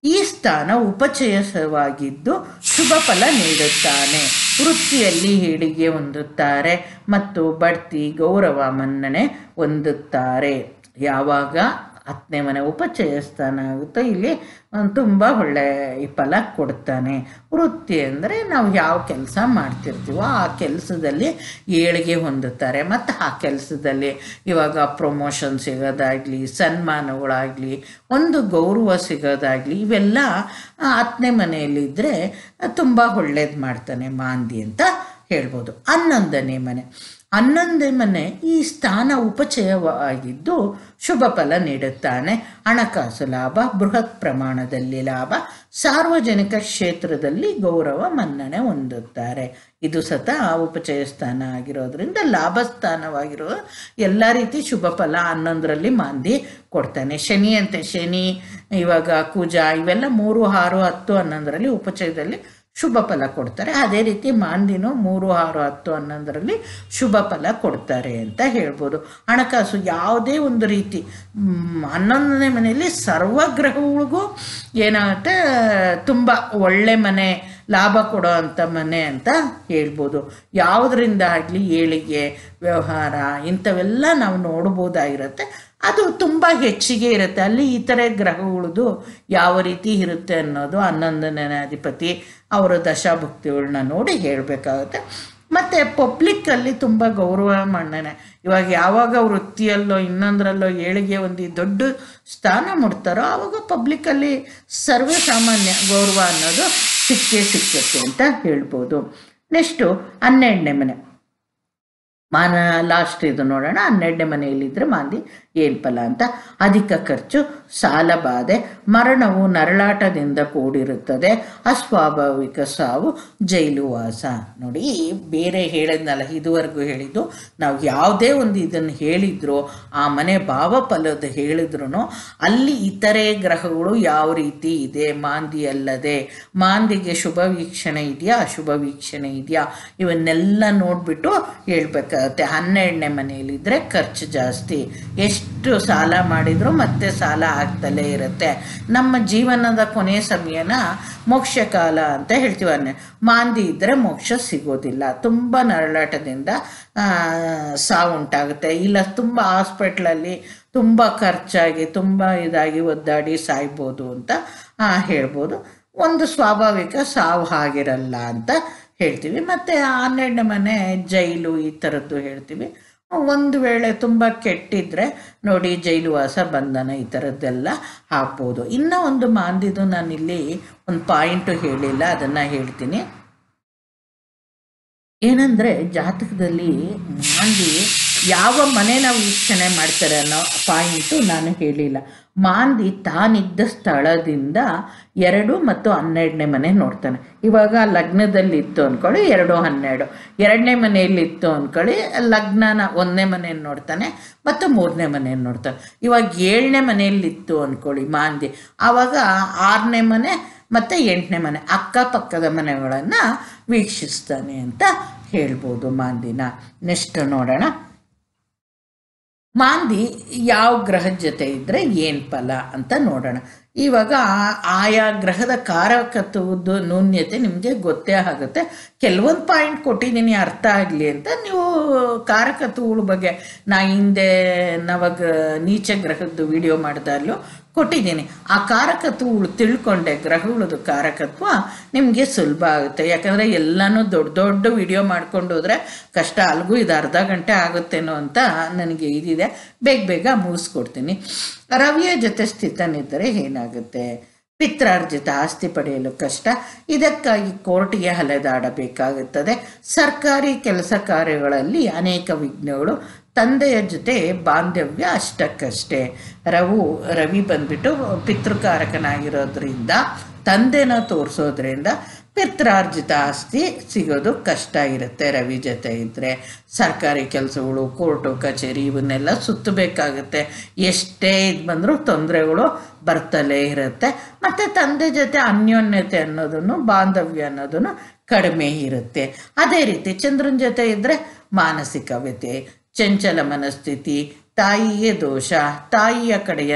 ಈ ಸ್ಥಾನ ಉಪಚಯವಾಗಿದ್ದು ಶುಭ ಫಲ ನೀಡುತ್ತಾನೆ. ವೃತ್ತಿಯಲ್ಲಿ ಏಳಿಗೆ ಹೊಂದುತ್ತಾರೆ ಮತ್ತು ಬಡ್ತಿ, ಗೌರವ, ಮನ್ನಣೆ ಹೊಂದುತ್ತಾರೆ. ಯಾವಾಗ 10ನೇ ಮನೆ ಉಪಚಯ ಸ್ಥಾನ ಆಗುತ್ತೋ ಇಲ್ಲಿ ತುಂಬ ಒಳ್ಳೆಯ ಫಲ ಕೊಡ್ತಾನೆ. ವೃತ್ತಿ ಅಂದರೆ ನಾವು ಯಾವ ಕೆಲಸ ಮಾಡ್ತಿರ್ತೀವೋ ಆ ಕೆಲಸದಲ್ಲಿ ಏಳಿಗೆ ಹೊಂದುತ್ತಾರೆ, ಮತ್ತು ಆ ಕೆಲಸದಲ್ಲಿ ಇವಾಗ ಪ್ರಮೋಷನ್ ಸಿಗೋದಾಗಲಿ, ಸನ್ಮಾನಗಳಾಗಲಿ, ಒಂದು ಗೌರವ ಸಿಗೋದಾಗಲಿ, ಇವೆಲ್ಲ 10ನೇ ಮನೆಯಲ್ಲಿದ್ದರೆ ತುಂಬ ಒಳ್ಳೇದು ಮಾಡ್ತಾನೆ ಮಾಂದಿ ಅಂತ ಹೇಳ್ಬೋದು. 11ನೇ ಮನೆ 11ನೇ ಮನೆ ಈ ಸ್ಥಾನ ಉಪಚಯವಾಗಿದ್ದು ಶುಭ ಫಲ ನೀಡುತ್ತಾನೆ. ಹಣಕಾಸು ಲಾಭ, ಬೃಹತ್ ಪ್ರಮಾಣದಲ್ಲಿ ಲಾಭ, ಸಾರ್ವಜನಿಕ ಕ್ಷೇತ್ರದಲ್ಲಿ ಗೌರವ, ಮನ್ನಣೆ ಹೊಂದುತ್ತಾರೆ. ಇದು ಸತ ಉಪಚಯ ಸ್ಥಾನ ಆಗಿರೋದ್ರಿಂದ ಲಾಭ ಸ್ಥಾನವಾಗಿರೋ ಎಲ್ಲ ರೀತಿ ಶುಭ ಫಲ 11ರಲ್ಲಿ ಮಾಂದಿ ಕೊಡ್ತಾನೆ. ಶನಿ ಅಂತೆ, ಶನಿ ಇವಾಗ ಕುಜ ಇವೆಲ್ಲ 3, 6, 10, 11ರಲ್ಲಿ ಉಪಚಯದಲ್ಲಿ ಶುಭ ಫಲ ಕೊಡ್ತಾರೆ. ಅದೇ ರೀತಿ ಮಾಂದಿನೂ 3, 6, 10, 11ರಲ್ಲಿ ಶುಭ ಫಲ ಕೊಡ್ತಾರೆ ಅಂತ ಹೇಳ್ಬೋದು. ಹಣಕಾಸು ಯಾವುದೇ ಒಂದು ರೀತಿ 11ನೇ ಮನೆಯಲ್ಲಿ ಸರ್ವಗ್ರಹಗಳಿಗೂ ಏನಾಗುತ್ತೆ? ತುಂಬ ಒಳ್ಳೆ ಮನೆ, ಲಾಭ ಕೊಡೋ ಅಂಥ ಮನೆ ಅಂತ ಹೇಳ್ಬೋದು. ಯಾವುದರಿಂದ ಆಗಲಿ ಏಳಿಗೆ, ವ್ಯವಹಾರ ಇಂಥವೆಲ್ಲ ನಾವು ನೋಡ್ಬೋದಾಗಿರುತ್ತೆ. ಅದು ತುಂಬ ಹೆಚ್ಚಿಗೆ ಇರುತ್ತೆ. ಅಲ್ಲಿ ಇತರೆ ಗ್ರಹಗಳದು ಯಾವ ರೀತಿ ಇರುತ್ತೆ ಅನ್ನೋದು 11ನೇ ಅಧಿಪತಿ ಅವರ ದಶಾಭುಕ್ತಿಗಳನ್ನ ನೋಡಿ ಹೇಳಬೇಕಾಗುತ್ತೆ. ಮತ್ತು ಪಬ್ಲಿಕ್ಕಲ್ಲಿ ತುಂಬ ಗೌರವ ಮನ್ನಣೆ, ಇವಾಗ ಯಾವಾಗ ವೃತ್ತಿಯಲ್ಲೋ ಇನ್ನೊಂದರಲ್ಲೋ ಏಳಿಗೆ ಒಂದು ದೊಡ್ಡ ಸ್ಥಾನ ಮುಡ್ತಾರೋ ಆವಾಗ ಪಬ್ಲಿಕ್ಕಲ್ಲಿ ಸರ್ವೇ ಸಾಮಾನ್ಯ ಗೌರವ ಅನ್ನೋದು ಸಿಕ್ಕುತ್ತೆ ಅಂತ ಹೇಳ್ಬೋದು. ನೆಕ್ಸ್ಟು 12ನೇ ಮನೆ ಲಾಸ್ಟ್ ಇದು ನೋಡೋಣ. 12ನೇ ಮನೆಯಲ್ಲಿದ್ದರೆ ಮಾಂದಿ ಏನು ಫಲ ಅಂತ? ಅಧಿಕ ಖರ್ಚು, ಸಾಲ ಬಾಧೆ, ಮರಣವು ನರಳಾಟದಿಂದ ಕೂಡಿರುತ್ತದೆ, ಅಸ್ವಾಭಾವಿಕ ಸಾವು, ಜೈಲು ವಾಸ. ನೋಡಿ, ಬೇರೆ ಹೇಳಿದ್ನಲ್ಲ ಇದುವರೆಗೂ ಹೇಳಿದ್ದು, ನಾವು ಯಾವುದೇ ಒಂದು ಇದನ್ನು ಹೇಳಿದ್ರು ಆ ಮನೆ ಭಾವಫಲದ ಹೇಳಿದ್ರು ಅಲ್ಲಿ ಇತರೆ ಗ್ರಹಗಳು ಯಾವ ರೀತಿ ಇದೆ ಮಾಂದಿ ಅಲ್ಲದೆ, ಮಾಂದಿಗೆ ಶುಭ ವೀಕ್ಷಣೆ ಇದೆಯಾ, ಅಶುಭ ವೀಕ್ಷಣೆ ಇದೆಯಾ, ಇವನ್ನೆಲ್ಲ ನೋಡಿಬಿಟ್ಟು ಹೇಳ್ಬೇಕಾಗುತ್ತೆ. 12ನೇ ಮನೆಯಲ್ಲಿದ್ದರೆ ಖರ್ಚು ಜಾಸ್ತಿ, ಎಷ್ಟು ಸಾಲ ಮಾಡಿದ್ರು ಮತ್ತೆ ಸಾಲ ಆಗ್ತಲೇ ಇರುತ್ತೆ. ನಮ್ಮ ಜೀವನದ ಕೊನೆಯ ಸಮಯನ ಮೋಕ್ಷ ಕಾಲ ಅಂತ ಹೇಳ್ತೀವಿ. ಮಾಂದಿ ಇದ್ದರೆ ಮೋಕ್ಷ ಸಿಗೋದಿಲ್ಲ, ತುಂಬ ನರಳಾಟದಿಂದ ಸಾವುಂಟಾಗುತ್ತೆ. ಇಲ್ಲ ತುಂಬ ಹಾಸ್ಪಿಟ್ಲಲ್ಲಿ ತುಂಬ ಖರ್ಚಾಗಿ ತುಂಬ ಇದಾಗಿ ಒದ್ದಾಡಿ ಸಾಯ್ಬೋದು ಅಂತ ಹೇಳ್ಬೋದು. ಒಂದು ಸ್ವಾಭಾವಿಕ ಸಾವು ಆಗಿರಲ್ಲ ಅಂತ ಹೇಳ್ತೀವಿ. ಮತ್ತು 12ನೇ ಮನೆ ಜೈಲು ಈ ಥರದ್ದು ಹೇಳ್ತೀವಿ. ಒಂದು ವೇಳೆ ತುಂಬ ಕೆಟ್ಟಿದ್ರೆ ನೋಡಿ ಜೈಲು ವಾಸ, ಬಂಧನ ಈ ಥರದ್ದೆಲ್ಲ ಹಾಕ್ಬೋದು. ಇನ್ನೂ ಒಂದು ಮಾಂದಿದು ನಾನಿಲ್ಲಿ ಒಂದು ಪಾಯಿಂಟು ಹೇಳಿಲ್ಲ, ಅದನ್ನು ಹೇಳ್ತೀನಿ. ಏನಂದರೆ ಜಾತಕದಲ್ಲಿ ಮಾಂದಿ ಯಾವ ಮನೆನ ವೀಕ್ಷಣೆ ಮಾಡ್ತಾರೆ ಅನ್ನೋ ಪಾಯಿಂಟು ನಾನು ಹೇಳಿಲ್ಲ. ಮಾಂದಿ ತಾನಿದ್ದ ಸ್ಥಳದಿಂದ 2 ಮತ್ತು 12ನೇ ಮನೆ ನೋಡ್ತಾನೆ. ಇವಾಗ ಲಗ್ನದಲ್ಲಿತ್ತು ಅಂದ್ಕೊಳ್ಳಿ 2, 12, 2ನೇ ಮನೆಯಲ್ಲಿತ್ತು ಅಂದ್ಕೊಳ್ಳಿ ಲಗ್ನನ 1ನೇ ಮನೆಯನ್ನು ನೋಡ್ತಾನೆ ಮತ್ತು 3ನೇ ಮನೆಯನ್ನು ನೋಡ್ತಾನೆ. ಇವಾಗ 7ನೇ ಮನೆಯಲ್ಲಿತ್ತು ಅಂದ್ಕೊಳ್ಳಿ ಮಾಂದಿ, ಆವಾಗ 6ನೇ ಮನೆ ಮತ್ತು 8ನೇ ಮನೆ ಅಕ್ಕಪಕ್ಕದ ಮನೆಗಳನ್ನು ವೀಕ್ಷಿಸ್ತಾನೆ ಅಂತ ಹೇಳ್ಬೋದು ಮಾಂದಿನ. ನೆಕ್ಸ್ಟ್ ನೋಡೋಣ, ಮಾಂದಿ ಯಾವ ಗ್ರಹದ ಜೊತೆ ಇದ್ದರೆ ಏನು ಫಲ ಅಂತ ನೋಡೋಣ. ಇವಾಗ ಆಯಾ ಗ್ರಹದ ಕಾರಕತ್ವದ ನ್ಯೂನ್ಯತೆ ನಿಮಗೆ ಗೊತ್ತೇ ಆಗುತ್ತೆ. ಕೆಲವೊಂದು ಪಾಯಿಂಟ್ ಕೊಟ್ಟಿದ್ದೀನಿ ಅರ್ಥ ಆಗಲಿ ಅಂತ. ನೀವು ಕಾರಕತ್ವಗಳ ಬಗ್ಗೆ ನಾ ಹಿಂದೆ ನೀಚ ಗ್ರಹದ್ದು ವಿಡಿಯೋ ಮಾಡಿದಾಗಲೂ ಕೊಟ್ಟಿದ್ದೀನಿ. ಆ ಕಾರಕತ್ವಗಳು ತಿಳ್ಕೊಂಡೆ, ಗ್ರಹಗಳದ್ದು ಕಾರಕತ್ವ ನಿಮಗೆ ಸುಲಭ ಆಗುತ್ತೆ. ಯಾಕಂದರೆ ಎಲ್ಲನೂ ದೊಡ್ಡ ದೊಡ್ಡ ವಿಡಿಯೋ ಮಾಡ್ಕೊಂಡು ಹೋದರೆ ಕಷ್ಟ, ಅಲ್ಗೂ ಇದು ಅರ್ಧ ಗಂಟೆ ಆಗುತ್ತೇನೋ ಅಂತ ನನಗೆ ಇದಿದೆ. ಬೇಗ ಬೇಗ ಮುಗಿಸ್ಕೊಡ್ತೀನಿ. ರವಿಯ ಜೊತೆ ಸ್ಥಿತನಿದ್ದರೆ ಏನಾಗುತ್ತೆ? ಪಿತ್ರಾರ್ಜಿತ ಆಸ್ತಿ ಪಡೆಯಲು ಕಷ್ಟ. ಇದಕ್ಕಾಗಿ ಕೋರ್ಟಿಗೆ ಅಲೆದಾಡಬೇಕಾಗುತ್ತದೆ. ಸರ್ಕಾರಿ ಕೆಲಸ ಕಾರ್ಯಗಳಲ್ಲಿ ಅನೇಕ ವಿಘ್ನಗಳು. ತಂದೆಯ ಜೊತೆ ಬಾಂಧವ್ಯ ಅಷ್ಟಕ್ಕಷ್ಟೇ. ರವಿ ಬಂದ್ಬಿಟ್ಟು ಪಿತೃಕಾರಕನಾಗಿರೋದ್ರಿಂದ, ತಂದೆನ ತೋರಿಸೋದ್ರಿಂದ ಪಿತ್ರಾರ್ಜಿತ ಆಸ್ತಿ ಸಿಗೋದು ಕಷ್ಟ ಇರುತ್ತೆ. ರವಿ ಜೊತೆ ಇದ್ದರೆ ಸರ್ಕಾರಿ ಕೆಲಸಗಳು, ಕೋರ್ಟು ಕಚೇರಿ ಇವನ್ನೆಲ್ಲ ಸುತ್ತಬೇಕಾಗುತ್ತೆ. ಎಷ್ಟೇ ಇದು ಬಂದರೂ ತೊಂದರೆಗಳು ಬರ್ತಲೇ ಇರುತ್ತೆ. ಮತ್ತು ತಂದೆ ಜೊತೆ ಅನ್ಯೋನ್ಯತೆ ಅನ್ನೋದನ್ನು, ಬಾಂಧವ್ಯ ಅನ್ನೋದನ್ನು ಕಡಿಮೆ ಇರುತ್ತೆ. ಅದೇ ರೀತಿ ಚಂದ್ರನ ಜೊತೆ ಇದ್ದರೆ ಮಾನಸಿಕ ವ್ಯಥೆ, ಚಂಚಲ ಮನಸ್ಥಿತಿ, ತಾಯಿಗೆ ದೋಷ, ತಾಯಿಯ ಕಡೆಯ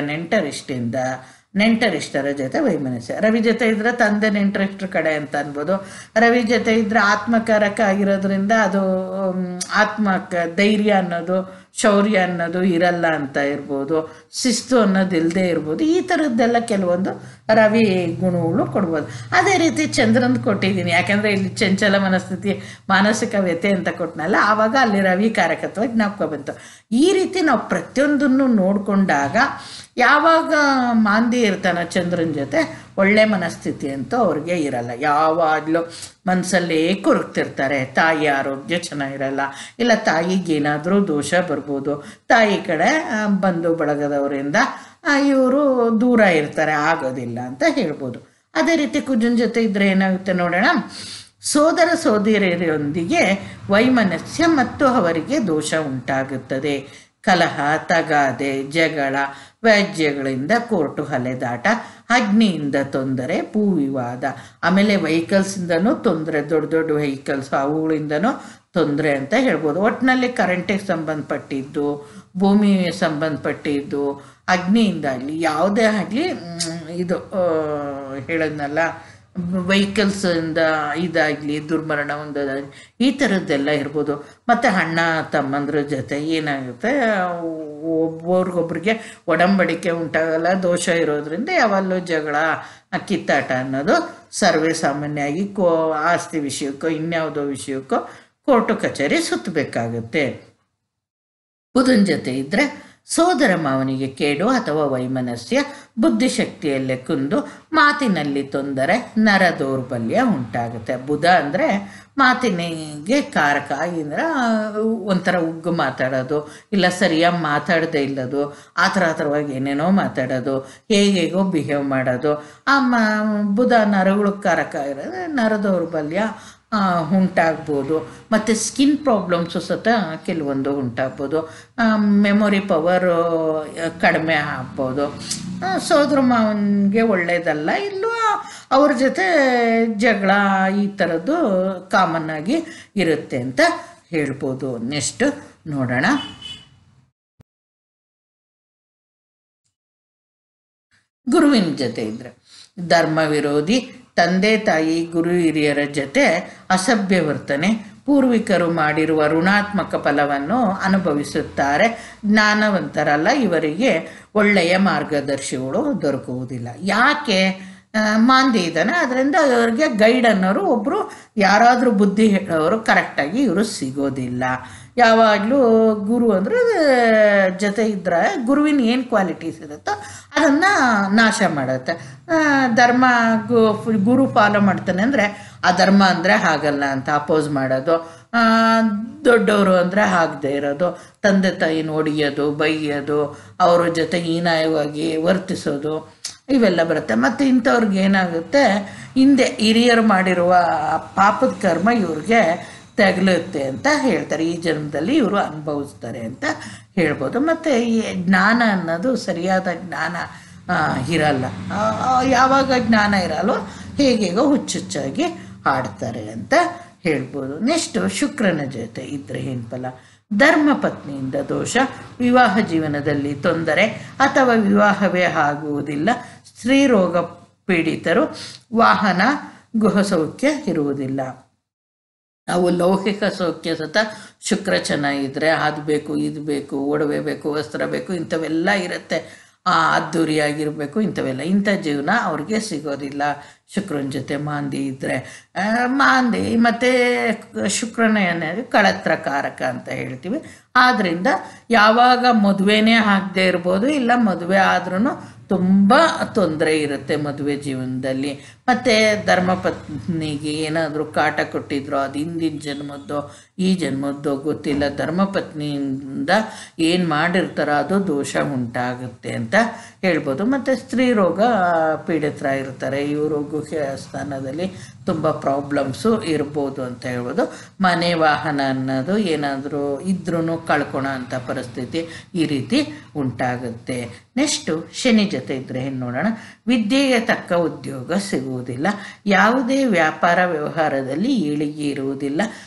ನೆಂಟರಿಷ್ಟರ ಜೊತೆ ವೈಮನಸ್ಯ. ರವಿ ಜೊತೆ ಇದ್ದರೆ ತಂದೆ ನೆಂಟರಿಷ್ಟರ ಕಡೆ ಅಂತ ಅನ್ಬೋದು. ರವಿ ಜೊತೆ ಇದ್ದರೆ ಆತ್ಮಕಾರಕ ಆಗಿರೋದ್ರಿಂದ ಅದು ಧೈರ್ಯ ಅನ್ನೋದು, ಶೌರ್ಯ ಅನ್ನೋದು ಇರಲ್ಲ ಅಂತ ಇರ್ಬೋದು. ಶಿಸ್ತು ಅನ್ನೋದು ಇಲ್ಲದೆ ಇರ್ಬೋದು. ಈ ಥರದ್ದೆಲ್ಲ ಕೆಲವೊಂದು ರವಿ ಗುಣಗಳು ಕೊಡ್ಬೋದು. ಅದೇ ರೀತಿ ಚಂದ್ರನ್ ಕೊಟ್ಟಿದ್ದೀನಿ. ಯಾಕೆಂದರೆ ಇಲ್ಲಿ ಚಂಚಲ ಮನಸ್ಥಿತಿ, ಮಾನಸಿಕ ವ್ಯಥೆ ಅಂತ ಕೊಟ್ಟನಲ್ಲ, ಆವಾಗ ಅಲ್ಲಿ ರವಿ ಕಾರಕತ್ವ ಜ್ಞಾಪಕ ಬಂತು. ಈ ರೀತಿ ನಾವು ಪ್ರತಿಯೊಂದನ್ನು ನೋಡಿಕೊಂಡಾಗ ಯಾವಾಗ ಮಾಂದಿ ಇರ್ತಾನೋ ಚಂದ್ರನ ಜೊತೆ, ಒಳ್ಳೆ ಮನಸ್ಥಿತಿ ಅಂತೂ ಅವ್ರಿಗೆ ಇರಲ್ಲ. ಯಾವಾಗಲೂ ಮನಸ್ಸಲ್ಲೇ ಕೊರಗ್ತಿರ್ತಾರೆ. ತಾಯಿ ಆರೋಗ್ಯ ಚೆನ್ನಾಗಿರಲ್ಲ, ಇಲ್ಲ ತಾಯಿಗೇನಾದರೂ ದೋಷ ಬರ್ಬೋದು. ತಾಯಿ ಕಡೆ ಬಂಧು ಬಳಗದವರಿಂದ ಇವರು ದೂರ ಇರ್ತಾರೆ, ಆಗೋದಿಲ್ಲ ಅಂತ ಹೇಳ್ಬೋದು. ಅದೇ ರೀತಿ ಕುಜನ್ ಜೊತೆ ಇದ್ದರೆ ಏನಾಗುತ್ತೆ ನೋಡೋಣ. ಸೋದರ ಸೋದರಿಯರೊಂದಿಗೆ ವೈಮನಸ್ಯ ಮತ್ತು ಅವರಿಗೆ ದೋಷ ಉಂಟಾಗುತ್ತದೆ. ಕಲಹ, ತಗಾದೆ, ಜಗಳ, ವ್ಯಾಜ್ಯಗಳಿಂದ ಕೋರ್ಟು ಅಲೆದಾಟ, ಅಗ್ನಿಯಿಂದ ತೊಂದರೆ, ಭೂವಿವಾದ, ಆಮೇಲೆ ವೆಹಿಕಲ್ಸಿಂದನೂ ತೊಂದರೆ, ದೊಡ್ಡ ದೊಡ್ಡ ವೆಹಿಕಲ್ಸ್ ಅವುಗಳಿಂದನೂ ತೊಂದರೆ ಅಂತ ಹೇಳ್ಬೋದು. ಒಟ್ಟಿನಲ್ಲಿ ಕರೆಂಟಿಗೆ ಸಂಬಂಧಪಟ್ಟಿದ್ದು, ಭೂಮಿಗೆ ಸಂಬಂಧಪಟ್ಟಿದ್ದು, ಅಗ್ನಿಯಿಂದ ಆಗಲಿ ಯಾವುದೇ ಆಗಲಿ, ಇದು ಹೇಳೋದ್ನಲ್ಲ, ವೆಹಿಕಲ್ಸಿಂದ ಇದಾಗಲಿ, ದುರ್ಮರಣ ಹೊಂದೋದಾಗಲಿ, ಈ ಥರದ್ದೆಲ್ಲ ಇರ್ಬೋದು. ಮತ್ತು ಅಣ್ಣ ತಮ್ಮಂದ್ರ ಜೊತೆ ಏನಾಗುತ್ತೆ, ಒಬ್ರಿಗೊಬ್ರಿಗೆ ಒಡಂಬಡಿಕೆ ಉಂಟಾಗಲ್ಲ, ದೋಷ ಇರೋದ್ರಿಂದ ಯಾವಲ್ಲೂ ಜಗಳ, ಕಿತ್ತಾಟ ಅನ್ನೋದು ಸರ್ವೇ ಸಾಮಾನ್ಯವಾಗಿ ಆಸ್ತಿ ವಿಷಯಕ್ಕೋ ಇನ್ಯಾವುದೋ ವಿಷಯಕ್ಕೋ ಕೋರ್ಟು ಕಚೇರಿ ಸುತ್ತಬೇಕಾಗುತ್ತೆ. ಬುಧನ ಜೊತೆ ಇದ್ದರೆ ಸೋದರ ಮಾವನಿಗೆ ಕೇಡು ಅಥವಾ ವೈಮನಸ್ಯ, ಬುದ್ಧಿಶಕ್ತಿಯಲ್ಲೇ ಕುಂದು, ಮಾತಿನಲ್ಲಿ ತೊಂದರೆ, ನರ ದೌರ್ಬಲ್ಯ ಉಂಟಾಗುತ್ತೆ. ಬುಧ ಅಂದರೆ ಮಾತಿನಿಗೆ ಕಾರಕ. ಅಂದರೆ ಒಂಥರ ಉಗ್ಗು ಮಾತಾಡೋದು, ಇಲ್ಲ ಸರಿಯಾಗಿ ಮಾತಾಡದೇ ಇಲ್ಲದು, ಆ ಥರವಾಗಿ ಏನೇನೋ ಮಾತಾಡೋದು, ಹೇಗೇಗೋ ಬಿಹೇವ್ ಮಾಡೋದು. ಆ ಬುಧ ನರಗಳಿಗೆ ಕಾರಕ ಇರೋದು, ನರ ದೌರ್ಬಲ್ಯ ಉಂಟಾಗ್ಬೋದು. ಮತ್ತು ಸ್ಕಿನ್ ಪ್ರಾಬ್ಲಮ್ಸು ಸತ ಕೆಲವೊಂದು ಉಂಟಾಗ್ಬೋದು. ಮೆಮೊರಿ ಪವರು ಕಡಿಮೆ ಆಗ್ಬೋದು. ಸೋದರ ಮಾವನಿಗೆ ಒಳ್ಳೆಯದಲ್ಲ. ಇಲ್ಲೂ ಅವ್ರ ಜೊತೆ ಜಗಳ ಈ ಥರದ್ದು ಕಾಮನ್ನಾಗಿ ಇರುತ್ತೆ ಅಂತ ಹೇಳ್ಬೋದು. ನೆಕ್ಸ್ಟ್ ನೋಡೋಣ. ಗುರುವಿನ ಜೊತೆ ಇದ್ದರೆ ಧರ್ಮ ವಿರೋಧಿ, ತಂದೆ ತಾಯಿ ಗುರು ಹಿರಿಯರ ಜೊತೆ ಅಸಭ್ಯ ವರ್ತನೆ, ಪೂರ್ವಿಕರು ಮಾಡಿರುವ ಋಣಾತ್ಮಕ ಫಲವನ್ನು ಅನುಭವಿಸುತ್ತಾರೆ. ಜ್ಞಾನವಂತರಲ್ಲ, ಇವರಿಗೆ ಒಳ್ಳೆಯ ಮಾರ್ಗದರ್ಶಿಗಳು ದೊರಕುವುದಿಲ್ಲ. ಯಾಕೆ? ಮಾಂದಿ ಇದ್ದಾನೆ, ಅದರಿಂದ ಇವರಿಗೆ ಗೈಡ್ ಅನ್ನೋರು ಒಬ್ಬರು, ಯಾರಾದರೂ ಬುದ್ಧಿ ಹೇಳೋರು ಕರೆಕ್ಟಾಗಿ ಇವರು ಸಿಗೋದಿಲ್ಲ. ಯಾವಾಗಲೂ ಗುರು ಅಂದರೆ ಜೊತೆ ಇದ್ದರೆ ಗುರುವಿನ ಏನು ಕ್ವಾಲಿಟೀಸ್ ಇರುತ್ತೋ ಅದನ್ನು ನಾಶ ಮಾಡುತ್ತೆ. ಧರ್ಮ ಗುರು ಫಾಲೋ ಮಾಡ್ತಾನೆ ಅಂದರೆ ಆ ಧರ್ಮ ಅಂದರೆ ಹಾಗಲ್ಲ ಅಂತ ಅಪೋಸ್ ಮಾಡೋದು, ದೊಡ್ಡವರು ಅಂದರೆ ಆಗದೆ ಇರೋದು, ತಂದೆ ತಾಯಿನ ಹೊಡಿಯೋದು, ಬೈಯೋದು, ಅವ್ರ ಜೊತೆ ಹೀನಾಯವಾಗಿ ವರ್ತಿಸೋದು, ಇವೆಲ್ಲ ಬರುತ್ತೆ. ಮತ್ತು ಇಂಥವ್ರಿಗೆ ಏನಾಗುತ್ತೆ, ಹಿಂದೆ ಹಿರಿಯರು ಮಾಡಿರುವ ಪಾಪದ ಕರ್ಮ ಇವ್ರಿಗೆ ತಗಲುತ್ತೆ ಅಂತ ಹೇಳ್ತಾರೆ. ಈ ಜನ್ಮದಲ್ಲಿ ಇವರು ಅನುಭವಿಸ್ತಾರೆ ಅಂತ ಹೇಳ್ಬೋದು. ಮತ್ತು ಈ ಜ್ಞಾನ ಅನ್ನೋದು ಸರಿಯಾದ ಜ್ಞಾನ ಇರಲ್ಲ. ಯಾವಾಗ ಜ್ಞಾನ ಇರಲ್ಲೋ ಹೇಗೇಗೋ ಹುಚ್ಚುಚ್ಚಾಗಿ ಆಡ್ತಾರೆ ಅಂತ ಹೇಳ್ಬೋದು. ನೆಕ್ಸ್ಟು ಶುಕ್ರನ ಜೊತೆ ಇದ್ದರೆ ಏನು ಫಲ? ಧರ್ಮ ಪತ್ನಿಯಿಂದ ದೋಷ, ವಿವಾಹ ಜೀವನದಲ್ಲಿ ತೊಂದರೆ ಅಥವಾ ವಿವಾಹವೇ ಆಗುವುದಿಲ್ಲ, ಸ್ತ್ರೀರೋಗ ಪೀಡಿತರು ವಾಹನ ಗೃಹಸೌಖ್ಯ ಇರುವುದಿಲ್ಲ. ನಾವು ಲೌಕಿಕ ಸೌಖ್ಯ ಸತ ಶುಕ್ರ ಚೆನ್ನಾಗಿದ್ರೆ ಅದು ಬೇಕು ಇದು ಬೇಕು, ಒಡವೆ ಬೇಕು, ವಸ್ತ್ರ ಬೇಕು, ಇಂಥವೆಲ್ಲ ಇರುತ್ತೆ. ಅದ್ದೂರಿಯಾಗಿರಬೇಕು, ಇಂಥ ಜೀವನ ಅವ್ರಿಗೆ ಸಿಗೋದಿಲ್ಲ. ಶುಕ್ರನ ಜೊತೆ ಮಾಂದಿ ಇದ್ದರೆ ಮಾಂದಿ ಮತ್ತು ಶುಕ್ರನ ಏನಾದ್ರು ಕಳತ್ರಕಾರಕ ಅಂತ ಹೇಳ್ತೀವಿ. ಆದ್ದರಿಂದ ಯಾವಾಗ ಮದುವೆನೇ ಆಗದೆ ಇರ್ಬೋದು, ಇಲ್ಲ ಮದುವೆ ಆದ್ರೂ ತುಂಬ ತೊಂದರೆ ಇರುತ್ತೆ ಮದುವೆ ಜೀವನದಲ್ಲಿ. ಮತ್ತು ಧರ್ಮಪತ್ನಿಗೆ ಏನಾದರೂ ಕಾಟ ಕೊಟ್ಟಿದ್ರೋ ಅದು ಹಿಂದಿನ ಜನ್ಮದ್ದೋ ಈ ಜನ್ಮದ್ದೋ ಗೊತ್ತಿಲ್ಲ, ಧರ್ಮಪತ್ನಿಯಿಂದ ಏನು ಮಾಡಿರ್ತಾರೋ ಅದು ದೋಷ ಉಂಟಾಗುತ್ತೆ ಅಂತ ಹೇಳ್ಬೋದು. ಮತ್ತು ಸ್ತ್ರೀ ರೋಗ ಪೀಡಿತರಾಗಿರ್ತಾರೆ, ಇವರು ಗುಹ್ಯ ಸ್ಥಾನದಲ್ಲಿ ತುಂಬ ಪ್ರಾಬ್ಲಮ್ಸು ಇರ್ಬೋದು ಅಂತ ಹೇಳ್ಬೋದು. ಮನೆ ವಾಹನ ಅನ್ನೋದು ಏನಾದರೂ ಇದ್ರೂ ಕಳ್ಕೊಳೋ ಅಂಥ ಪರಿಸ್ಥಿತಿ ಈ ರೀತಿ ಉಂಟಾಗುತ್ತೆ. ನೆಕ್ಸ್ಟು ಶನಿ ಜೊತೆ ಇದ್ದರೆ ಏನು ನೋಡೋಣ. ವಿದ್ಯೆಗೆ ತಕ್ಕ ಉದ್ಯೋಗ ಸಿಗುವುದಿಲ್ಲ, ಯಾವುದೇ ವ್ಯಾಪಾರ ವ್ಯವಹಾರದಲ್ಲಿ ಏಳಿಗೆ ಇರುವುದಿಲ್ಲ,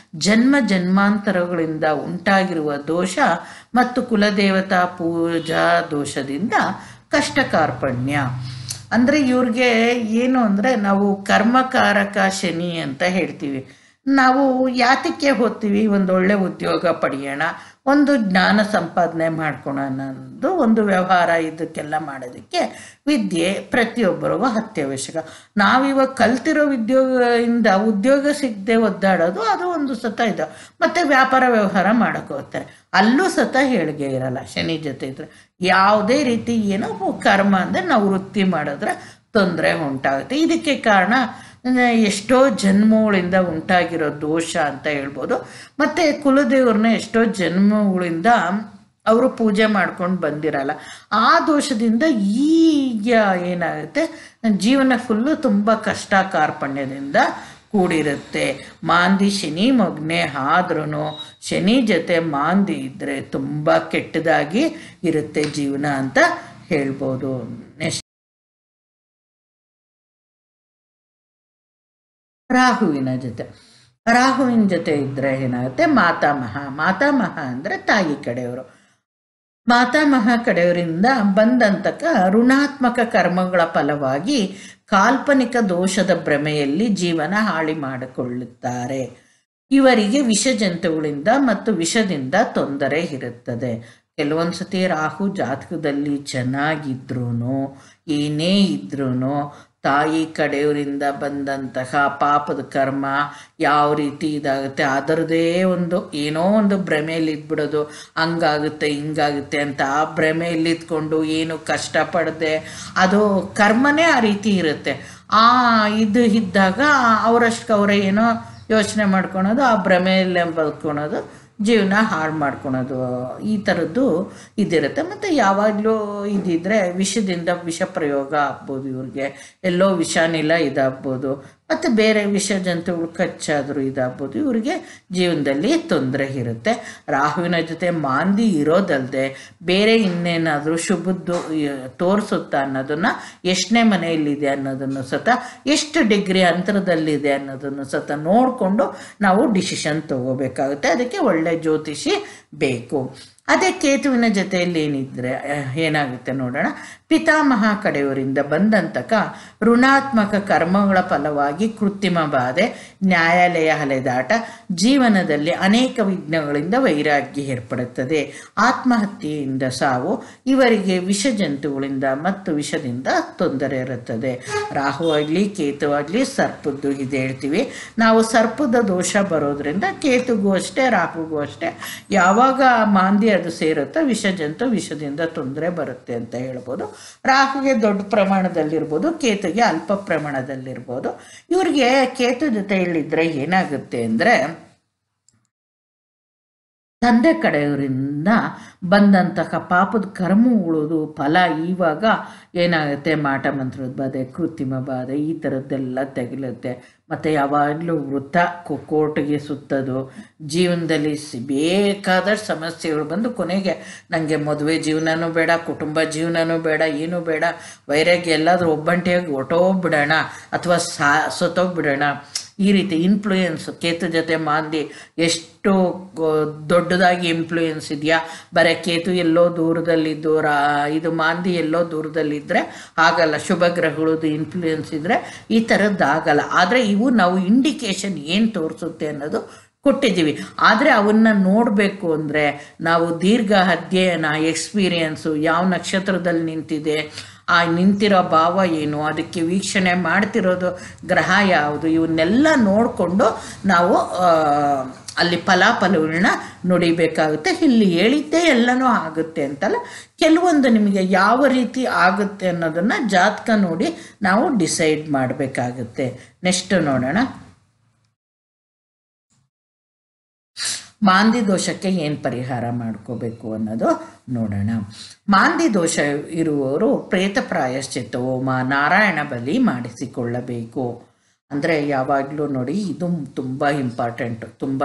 ಜನ್ಮಾಂತರಗಳಿಂದ ಉಂಟಾಗಿರುವ ದೋಷ ಮತ್ತು ಕುಲದೇವತಾ ಪೂಜಾ ದೋಷದಿಂದ ಕಷ್ಟ ಕಾರ್ಪಣ್ಯ. ಅಂದರೆ ಇವ್ರಿಗೆ ಏನು ಅಂದರೆ ನಾವು ಕರ್ಮಕಾರಕ ಶನಿ ಅಂತ ಹೇಳ್ತೀವಿ. ನಾವು ಯಾತಕ್ಕೆ ಹೋಗ್ತೀವಿ, ಒಂದೊಳ್ಳೆ ಉದ್ಯೋಗ ಪಡೆಯೋಣ, ಒಂದು ಜ್ಞಾನ ಸಂಪಾದನೆ ಮಾಡ್ಕೊಳೋಣ ಅನ್ನೋದು ಒಂದು ವ್ಯವಹಾರ. ಇದಕ್ಕೆಲ್ಲ ಮಾಡೋದಕ್ಕೆ ವಿದ್ಯೆ ಪ್ರತಿಯೊಬ್ಬರಿಗೂ ಅತ್ಯವಶ್ಯಕ. ನಾವಿವಾಗ ಕಲ್ತಿರೋ ಉದ್ಯೋಗ ಸಿಗದೆ ಒದ್ದಾಡೋದು ಅದು ಒಂದು ಸತ ಇದೆ. ಮತ್ತು ವ್ಯಾಪಾರ ವ್ಯವಹಾರ ಮಾಡೋಕೆ ಹೋಗ್ತಾರೆ, ಅಲ್ಲೂ ಸತ ಏಳಿಗೆ ಇರಲ್ಲ ಶನಿ ಜೊತೆ ಇದ್ದರೆ. ಯಾವುದೇ ರೀತಿ ಏನೋ ಕರ್ಮ ಅಂದರೆ ನಾವು ವೃತ್ತಿ ಮಾಡಿದ್ರೆ ತೊಂದರೆ ಉಂಟಾಗುತ್ತೆ. ಇದಕ್ಕೆ ಕಾರಣ ಎಷ್ಟೋ ಜನ್ಮಗಳಿಂದ ಉಂಟಾಗಿರೋ ದೋಷ ಅಂತ ಹೇಳ್ಬೋದು. ಮತ್ತು ಕುಲದೇವ್ರನ್ನ ಎಷ್ಟೋ ಜನ್ಮಗಳಿಂದ ಅವರು ಪೂಜೆ ಮಾಡ್ಕೊಂಡು ಬಂದಿರಲ್ಲ. ಆ ದೋಷದಿಂದ ಈಗ ಏನಾಗುತ್ತೆ, ಜೀವನ ಫುಲ್ಲು ತುಂಬ ಕಷ್ಟ ಕಾರ್ಪಣ್ಯದಿಂದ ಕೂಡಿರುತ್ತೆ. ಮಾಂದಿ ಶನಿ ಮಗ್ನೆ ಆದ್ರೂ ಶನಿ ಜೊತೆ ಮಾಂದಿ ಇದ್ದರೆ ತುಂಬ ಕೆಟ್ಟದಾಗಿ ಇರುತ್ತೆ ಜೀವನ ಅಂತ ಹೇಳ್ಬೋದು. ನೆಕ್ಸ್ಟ್ ರಾಹುವಿನ ಜೊತೆ ಇದ್ದರೆ ಏನಾಗುತ್ತೆ, ಮಾತಾಮಹ ಅಂದರೆ ತಾಯಿ ಕಡೆಯವರು. ಮಾತಾಮಹ ಕಡೆಯವರಿಂದ ಬಂದಂತಕ ಋಣಾತ್ಮಕ ಕರ್ಮಗಳ ಫಲವಾಗಿ ಕಾಲ್ಪನಿಕ ದೋಷದ ಭ್ರಮೆಯಲ್ಲಿ ಜೀವನ ಹಾಳಿ ಮಾಡಿಕೊಳ್ಳುತ್ತಾರೆ. ಇವರಿಗೆ ವಿಷಜಂತುಗಳಿಂದ ಮತ್ತು ವಿಷದಿಂದ ತೊಂದರೆ ಇರುತ್ತದೆ. ಕೆಲವೊಂದು ಸತಿ ರಾಹು ಜಾತಕದಲ್ಲಿ ಚೆನ್ನಾಗಿದ್ರೂ ಏನೇ ಇದ್ರೂ ತಾಯಿ ಕಡೆಯವರಿಂದ ಬಂದಂತಹ ಪಾಪದ ಕರ್ಮ ಯಾವ ರೀತಿ ಇದಾಗುತ್ತೆ, ಅದರದೇ ಏನೋ ಒಂದು ಭ್ರಮೆಯಲ್ಲಿ ಇದ್ಬಿಡೋದು, ಹಂಗಾಗುತ್ತೆ ಹಿಂಗಾಗುತ್ತೆ ಅಂತ ಆ ಭ್ರಮೆಯಲ್ಲಿ ಇದ್ಕೊಂಡು ಏನು ಕಷ್ಟಪಡದೆ ಅದು ಕರ್ಮನೇ ಆ ರೀತಿ ಇರುತ್ತೆ. ಇದು ಇದ್ದಾಗ ಅವರಷ್ಟಕ್ಕೆ ಏನೋ ಯೋಚನೆ ಮಾಡ್ಕೊಳೋದು, ಆ ಭ್ರಮೆಯಲ್ಲೇ ಬದುಕೊಳೋದು, ಜೀವನ ಹಾಳು ಮಾಡ್ಕೊಳೋದು, ಈ ಥರದ್ದು ಇದಿರುತ್ತೆ. ಮತ್ತು ಯಾವಾಗಲೂ ಇದ್ದಿದ್ರೆ ವಿಷದಿಂದ ವಿಷ ಪ್ರಯೋಗ ಆಗ್ಬೋದು, ಇವ್ರಿಗೆ ಎಲ್ಲೋ ವಿಷಾನಿಲ ಇದಾಗ್ಬೋದು, ಮತ್ತು ಬೇರೆ ವಿಷ ಜಂತುಗಳು ಕಚ್ಚಾದರೂ ಇದಾಗ್ಬೋದು. ಇವರಿಗೆ ಜೀವನದಲ್ಲಿ ತೊಂದರೆ ಇರುತ್ತೆ. ರಾಹುವಿನ ಜೊತೆ ಮಾಂದಿ ಇರೋದಲ್ಲದೆ ಬೇರೆ ಇನ್ನೇನಾದರೂ ಶುಭದ್ದು ತೋರಿಸುತ್ತಾ ಅನ್ನೋದನ್ನು, ಎಷ್ಟನೇ ಮನೆಯಲ್ಲಿದೆ ಅನ್ನೋದನ್ನು ಸತ, ಎಷ್ಟು ಡಿಗ್ರಿ ಅಂತರದಲ್ಲಿದೆ ಅನ್ನೋದನ್ನು ಸತ ನೋಡಿಕೊಂಡು ನಾವು ಡಿಸಿಷನ್ ತಗೋಬೇಕಾಗುತ್ತೆ. ಅದಕ್ಕೆ ಒಳ್ಳೆ ಜ್ಯೋತಿಷಿ ಬೇಕು. ಅದೇ ಕೇತುವಿನ ಜೊತೆಯಲ್ಲಿ ಏನಾಗುತ್ತೆ ನೋಡೋಣ. ಪಿತಾಮಹ ಕಡೆಯವರಿಂದ ಬಂದಂತಕ ಋಣಾತ್ಮಕ ಕರ್ಮಗಳ ಫಲವಾಗಿ ಕೃತ್ರಿಮ ಬಾಧೆ, ನ್ಯಾಯಾಲಯ ಅಲೆದಾಟ, ಜೀವನದಲ್ಲಿ ಅನೇಕ ವಿಘ್ನಗಳಿಂದ ವೈರಾಗ್ಯ ಏರ್ಪಡುತ್ತದೆ. ಆತ್ಮಹತ್ಯೆಯಿಂದ ಸಾವು. ಇವರಿಗೆ ವಿಷಜಂತುಗಳಿಂದ ಮತ್ತು ವಿಷದಿಂದ ತೊಂದರೆ ಇರುತ್ತದೆ. ರಾಹು ಆಗಲಿ ಕೇತು ಆಗಲಿ ಸರ್ಪದ್ದು ಇದು ಹೇಳ್ತೀವಿ ನಾವು. ಸರ್ಪದ ದೋಷ ಬರೋದ್ರಿಂದ ಕೇತುಗೂ ಅಷ್ಟೇ ರಾಹುಗೂ ಅಷ್ಟೇ ಯಾವಾಗ ಮಾಂದಿ ಅದು ಸೇರುತ್ತೋ ವಿಷಜಂತು ವಿಷದಿಂದ ತೊಂದರೆ ಬರುತ್ತೆ ಅಂತ ಹೇಳ್ಬೋದು. ರಾಹುಗೆ ದೊಡ್ಡ ಪ್ರಮಾಣದಲ್ಲಿರ್ಬೋದು, ಕೇತುಗೆ ಅಲ್ಪ ಪ್ರಮಾಣದಲ್ಲಿರ್ಬೋದು. ಇವ್ರಿಗೆ ಕೇತು ಜೊತೆ ಇಲ್ಲಿದ್ರೆ ಏನಾಗುತ್ತೆ ಅಂದರೆ, ತಂದೆ ಕಡೆಯವರಿಂದ ಬಂದಂತಹ ಪಾಪದ ಕರ್ಮ ಉಳೋದು ಫಲ ಇವಾಗ ಏನಾಗುತ್ತೆ, ಮಾಟ ಮಂತ್ರದ ಬಾಧೆ, ಕೃತ್ರಿಮ ಬಾಧೆ, ಈ ಥರದ್ದೆಲ್ಲ ತೆಗಿಲುತ್ತೆ. ಮತ್ತು ಯಾವಾಗಲೂ ವೃತ್ತ ಕೋರ್ಟ್ಗೆ ಸುತ್ತೋದು, ಜೀವನದಲ್ಲಿ ಬೇಕಾದಷ್ಟು ಸಮಸ್ಯೆಗಳು ಬಂದು ಕೊನೆಗೆ ನನಗೆ ಮದುವೆ ಜೀವನನೂ ಬೇಡ, ಕುಟುಂಬ ಜೀವನನೂ ಬೇಡ, ಏನೂ ಬೇಡ, ವೈರಾಗ್ಯ ಎಲ್ಲಾದರೂ ಒಬ್ಬಂಟಿಯಾಗಿ ಹೊಟ್ಟೋಗ್ಬಿಡೋಣ ಅಥವಾ ಸತ್ತೋಗ್ಬಿಡೋಣ, ಈ ರೀತಿ ಇನ್ಫ್ಲೂಯೆನ್ಸ್ ಕೇತು ಜೊತೆ ಮಾಂದಿ ಎಷ್ಟು ದೊಡ್ಡದಾಗಿ ಇನ್ಫ್ಲೂಯೆನ್ಸ್ ಇದೆಯಾ, ಬರೀ ಕೇತು ಎಲ್ಲೋ ದೂರದಲ್ಲಿದ್ದು ಇದು ಮಾಂದಿ ಎಲ್ಲೋ ದೂರದಲ್ಲಿದ್ದರೆ ಆಗಲ್ಲ. ಶುಭ ಗ್ರಹಗಳದ್ದು ಇನ್ಫ್ಲೂಯೆನ್ಸ್ ಇದ್ದರೆ ಈ ಥರದ್ದಾಗಲ್ಲ. ಆದರೆ ಇವು ನಾವು ಇಂಡಿಕೇಶನ್ ಏನು ತೋರಿಸುತ್ತೆ ಅನ್ನೋದು ಕೊಟ್ಟಿದ್ದೀವಿ. ಆದರೆ ಅವನ್ನ ನೋಡಬೇಕು ಅಂದರೆ ನಾವು ದೀರ್ಘ ಅಧ್ಯಯನ, ಎಕ್ಸ್ಪೀರಿಯನ್ಸು, ಯಾವ ನಕ್ಷತ್ರದಲ್ಲಿ ನಿಂತಿದೆ, ಆ ನಿಂತಿರೋ ಭಾವ ಏನು, ಅದಕ್ಕೆ ವೀಕ್ಷಣೆ ಮಾಡ್ತಿರೋದು ಗ್ರಹ ಯಾವುದು, ಇವನ್ನೆಲ್ಲ ನೋಡಿಕೊಂಡು ನಾವು ಅಲ್ಲಿ ಫಲಾಫಲಗಳನ್ನ ನುಡಿಬೇಕಾಗುತ್ತೆ. ಇಲ್ಲಿ ಹೇಳಿದ್ದೇ ಎಲ್ಲನೂ ಆಗುತ್ತೆ ಅಂತಲ್ಲ, ಕೆಲವೊಂದು ನಿಮಗೆ ಯಾವ ರೀತಿ ಆಗುತ್ತೆ ಅನ್ನೋದನ್ನು ಜಾತಕ ನೋಡಿ ನಾವು ಡಿಸೈಡ್ ಮಾಡಬೇಕಾಗುತ್ತೆ. ನೆಕ್ಸ್ಟ್ ನೋಡೋಣ, ಮಾಂದಿ ದೋಷಕ್ಕೆ ಏನು ಪರಿಹಾರ ಮಾಡ್ಕೋಬೇಕು ಅನ್ನೋದು ನೋಡೋಣ. ಮಾಂದಿ ದೋಷ ಇರುವವರು ಪ್ರೇತ ಪ್ರಾಯಶ್ಚಿತ್ತ ಹೋಮ, ನಾರಾಯಣ ಬಲಿ ಮಾಡಿಸಿಕೊಳ್ಳಬೇಕು. ಅಂದರೆ ಯಾವಾಗಲೂ ನೋಡಿ, ಇದು ತುಂಬ ಇಂಪಾರ್ಟೆಂಟು. ತುಂಬ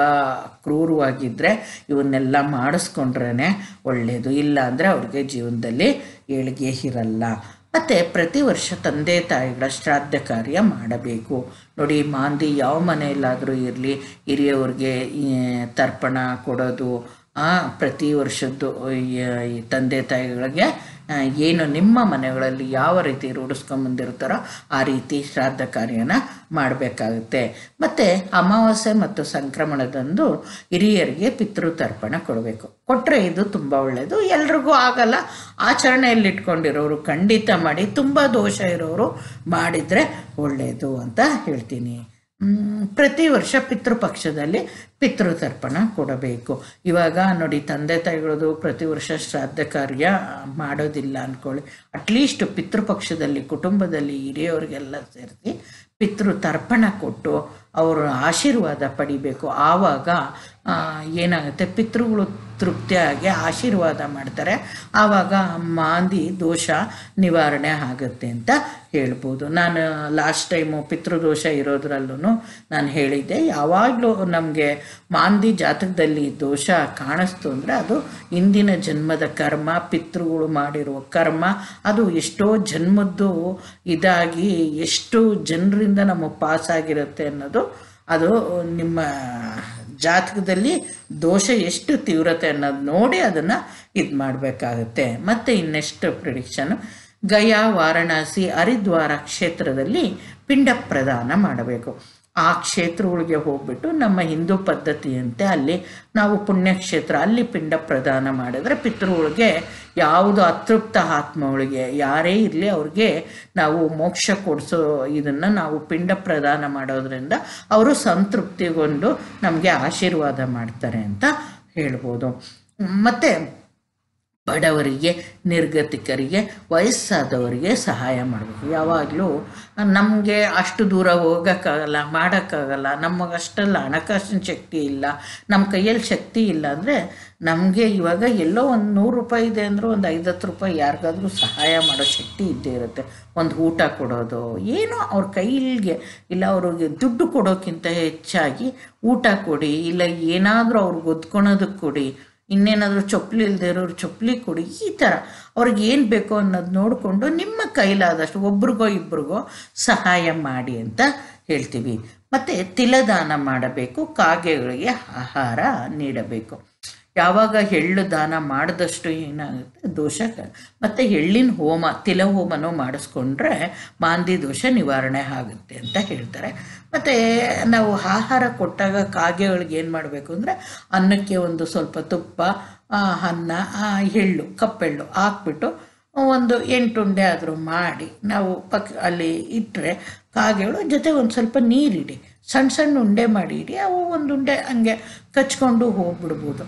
ಕ್ರೂರವಾಗಿದ್ದರೆ ಇವನ್ನೆಲ್ಲ ಮಾಡಿಸ್ಕೊಂಡ್ರೇ ಒಳ್ಳೆಯದು, ಇಲ್ಲ ಅಂದರೆ ಅವ್ರಿಗೆ ಜೀವನದಲ್ಲಿ ಏಳಿಗೆ ಇರಲ್ಲ. ಮತ್ತು ಪ್ರತಿ ವರ್ಷ ತಂದೆ ತಾಯಿಗಳ ಶ್ರಾದ್ದ ಕಾರ್ಯ ಮಾಡಬೇಕು. ನೋಡಿ, ಮಾಂದಿ ಯಾವ ಮನೆಯಲ್ಲಾದರೂ ಇರಲಿ, ಹಿರಿಯವ್ರಿಗೆ ತರ್ಪಣ ಕೊಡೋದು, ಪ್ರತಿ ವರ್ಷದ್ದು ತಂದೆ ತಾಯಿಗಳಿಗೆ ಏನು ನಿಮ್ಮ ಮನೆಗಳಲ್ಲಿ ಯಾವ ರೀತಿ ರೂಢಿಸ್ಕೊಂಬಂದಿರ್ತಾರೋ ಆ ರೀತಿ ಶ್ರಾದ್ದ ಕಾರ್ಯನ ಮಾಡಬೇಕಾಗುತ್ತೆ. ಮತ್ತು ಅಮಾವಾಸ್ಯೆ ಮತ್ತು ಸಂಕ್ರಮಣದಂದು ಹಿರಿಯರಿಗೆ ಪಿತೃತರ್ಪಣ ಕೊಡಬೇಕು. ಕೊಟ್ಟರೆ ಇದು ತುಂಬ ಒಳ್ಳೆಯದು. ಎಲ್ರಿಗೂ ಆಗಲ್ಲ, ಆಚರಣೆಯಲ್ಲಿ ಇಟ್ಕೊಂಡಿರೋರು ಖಂಡಿತ ಮಾಡಿ, ತುಂಬ ದೋಷ ಇರೋರು ಮಾಡಿದರೆ ಒಳ್ಳೆಯದು ಅಂತ ಹೇಳ್ತೀನಿ. ಪ್ರತಿ ವರ್ಷ ಪಿತೃಪಕ್ಷದಲ್ಲಿ ಪಿತೃತರ್ಪಣ ಕೊಡಬೇಕು. ಇವಾಗ ನೋಡಿ, ತಂದೆ ತಾಯಿಗಳದು ಪ್ರತಿ ವರ್ಷ ಶ್ರಾದ್ದ ಕಾರ್ಯ ಮಾಡೋದಿಲ್ಲ ಅಂದ್ಕೊಳ್ಳಿ, ಅಟ್ಲೀಸ್ಟ್ ಪಿತೃಪಕ್ಷದಲ್ಲಿ ಕುಟುಂಬದಲ್ಲಿ ಹಿರಿಯವರಿಗೆಲ್ಲ ಸೇರಿಸಿ ಪಿತೃತರ್ಪಣ ಕೊಟ್ಟು ಅವರ ಆಶೀರ್ವಾದ ಪಡಿಬೇಕು. ಆವಾಗ ಏನಾಗುತ್ತೆ, ಪಿತೃಗಳು ತೃಪ್ತಿಯಾಗಿ ಆಶೀರ್ವಾದ ಮಾಡ್ತಾರೆ. ಆವಾಗ ಮಾಂದಿ ದೋಷ ನಿವಾರಣೆ ಆಗುತ್ತೆ ಅಂತ ಹೇಳ್ಬೋದು. ನಾನು ಲಾಸ್ಟ್ ಟೈಮು ಪಿತೃದೋಷ ಇರೋದ್ರಲ್ಲೂ ನಾನು ಹೇಳಿದ್ದೆ, ಯಾವಾಗಲೂ ನಮಗೆ ಮಾಂದಿ ಜಾತಕದಲ್ಲಿ ದೋಷ ಕಾಣಿಸ್ತು ಅಂದರೆ ಅದು ಇಂದಿನ ಜನ್ಮದ ಕರ್ಮ, ಪಿತೃಗಳು ಮಾಡಿರುವ ಕರ್ಮ, ಅದು ಎಷ್ಟೋ ಜನ್ಮದ್ದು ಇದಾಗಿ ಎಷ್ಟು ಜನರಿಂದ ನಮಗೆ ಪಾಸಾಗಿರುತ್ತೆ ಅನ್ನೋದು, ಅದು ನಿಮ್ಮ ಜಾತಕದಲ್ಲಿ ದೋಷ ಎಷ್ಟು ತೀವ್ರತೆ ಅನ್ನೋದು ನೋಡಿ ಅದನ್ನು ಇದು ಮಾಡಬೇಕಾಗುತ್ತೆ. ಮತ್ತು ಇನ್ನೆಷ್ಟು ಪ್ರಿಡಿಕ್ಷನ್, ಗಯಾ, ವಾರಣಾಸಿ, ಹರಿದ್ವಾರ ಕ್ಷೇತ್ರದಲ್ಲಿ ಪಿಂಡ ಪ್ರದಾನ ಮಾಡಬೇಕು. ಆ ಕ್ಷೇತ್ರಗಳಿಗೆ ಹೋಗ್ಬಿಟ್ಟು ನಮ್ಮ ಹಿಂದೂ ಪದ್ಧತಿಯಂತೆ ಅಲ್ಲಿ ನಾವು ಪುಣ್ಯಕ್ಷೇತ್ರ, ಅಲ್ಲಿ ಪಿಂಡ ಪ್ರದಾನ ಮಾಡಿದ್ರೆ ಪಿತೃಗಳಿಗೆ, ಯಾವುದು ಅತೃಪ್ತ ಆತ್ಮಗಳಿಗೆ ಯಾರೇ ಇರಲಿ ಅವ್ರಿಗೆ ನಾವು ಮೋಕ್ಷ ಕೊಡಿಸೋ ಇದನ್ನು ನಾವು ಪಿಂಡ ಪ್ರದಾನ ಮಾಡೋದ್ರಿಂದ ಅವರು ಸಂತೃಪ್ತಿಗೊಂಡು ನಮಗೆ ಆಶೀರ್ವಾದ ಮಾಡ್ತಾರೆ ಅಂತ ಹೇಳ್ಬೋದು. ಮತ್ತು ಬಡವರಿಗೆ, ನಿರ್ಗತಿಕರಿಗೆ, ವಯಸ್ಸಾದವರಿಗೆ ಸಹಾಯ ಮಾಡಬೇಕು. ಯಾವಾಗಲೂ ನಮಗೆ ಅಷ್ಟು ದೂರ ಹೋಗೋಕ್ಕಾಗಲ್ಲ, ಮಾಡೋಕ್ಕಾಗಲ್ಲ, ನಮಗಷ್ಟೆಲ್ಲ ಹಣಕಾಸಿನ ಶಕ್ತಿ ಇಲ್ಲ, ನಮ್ಮ ಕೈಯಲ್ಲಿ ಶಕ್ತಿ ಇಲ್ಲ ಅಂದರೆ ನಮಗೆ ಇವಾಗ ಎಲ್ಲೋ ಒಂದು 100 ರೂಪಾಯಿ ಇದೆ ಅಂದರೂ ಒಂದು 50 ರೂಪಾಯಿ ಯಾರಿಗಾದ್ರೂ ಸಹಾಯ ಮಾಡೋ ಶಕ್ತಿ ಇದ್ದೇ ಇರುತ್ತೆ. ಒಂದು ಊಟ ಕೊಡೋದು, ಏನೋ ಅವ್ರ ಕೈಲಿಗೆ, ಇಲ್ಲ ಅವ್ರಿಗೆ ದುಡ್ಡು ಕೊಡೋಕ್ಕಿಂತ ಹೆಚ್ಚಾಗಿ ಊಟ ಕೊಡಿ, ಇಲ್ಲ ಏನಾದರೂ ಅವ್ರಿಗೆ ಒದ್ಕೊಳೋದಕ್ಕೆ ಕೊಡಿ, ಇನ್ನೇನಾದರೂ ಚಪ್ಪಲಿ ಇಲ್ಲದೆ ಇರೋರು ಚಪ್ಪಲಿ ಕೊಡಿ. ಈ ಥರ ಅವ್ರಿಗೆ ಏನು ಬೇಕೋ ಅನ್ನೋದು ನೋಡಿಕೊಂಡು ನಿಮ್ಮ ಕೈಲಾದಷ್ಟು ಒಬ್ರಿಗೋ ಇಬ್ರಿಗೋ ಸಹಾಯ ಮಾಡಿ ಅಂತ ಹೇಳ್ತೀವಿ. ಮತ್ತು ತಿಲದಾನ ಮಾಡಬೇಕು, ಕಾಗೆಗಳಿಗೆ ಆಹಾರ ನೀಡಬೇಕು. ಯಾವಾಗ ಎಳ್ಳು ದಾನ ಮಾಡಿದಷ್ಟು ಏನಾಗುತ್ತೆ ದೋಷ. ಮತ್ತು ಎಳ್ಳಿನ ಹೋಮ, ತಿಲ ಹೋಮನೂ ಮಾಡಿಸ್ಕೊಂಡ್ರೆ ಮಾಂದಿ ದೋಷ ನಿವಾರಣೆ ಆಗುತ್ತೆ ಅಂತ ಹೇಳ್ತಾರೆ. ಮತ್ತು ನಾವು ಆಹಾರ ಕೊಟ್ಟಾಗ ಕಾಗೆಗಳಿಗೆ ಏನು ಮಾಡಬೇಕು ಅಂದರೆ ಅನ್ನಕ್ಕೆ ಒಂದು ಸ್ವಲ್ಪ ತುಪ್ಪ, ಅನ್ನ, ಎಳ್ಳು, ಕಪ್ಪೆಳ್ಳು ಹಾಕ್ಬಿಟ್ಟು ಒಂದು 8 ಉಂಡೆ ಆದರೂ ಮಾಡಿ ನಾವು ಅಲ್ಲಿ ಇಟ್ಟರೆ ಕಾಗೆಗಳು ಜೊತೆ ಒಂದು ಸ್ವಲ್ಪ ನೀರಿಡಿ, ಸಣ್ಣ ಸಣ್ಣ ಉಂಡೆ ಮಾಡಿ ಇಡಿ, ಅವು ಒಂದು ಉಂಡೆ ಹಂಗೆ ಕಚ್ಕೊಂಡು ಹೋಗ್ಬಿಡ್ಬೋದು.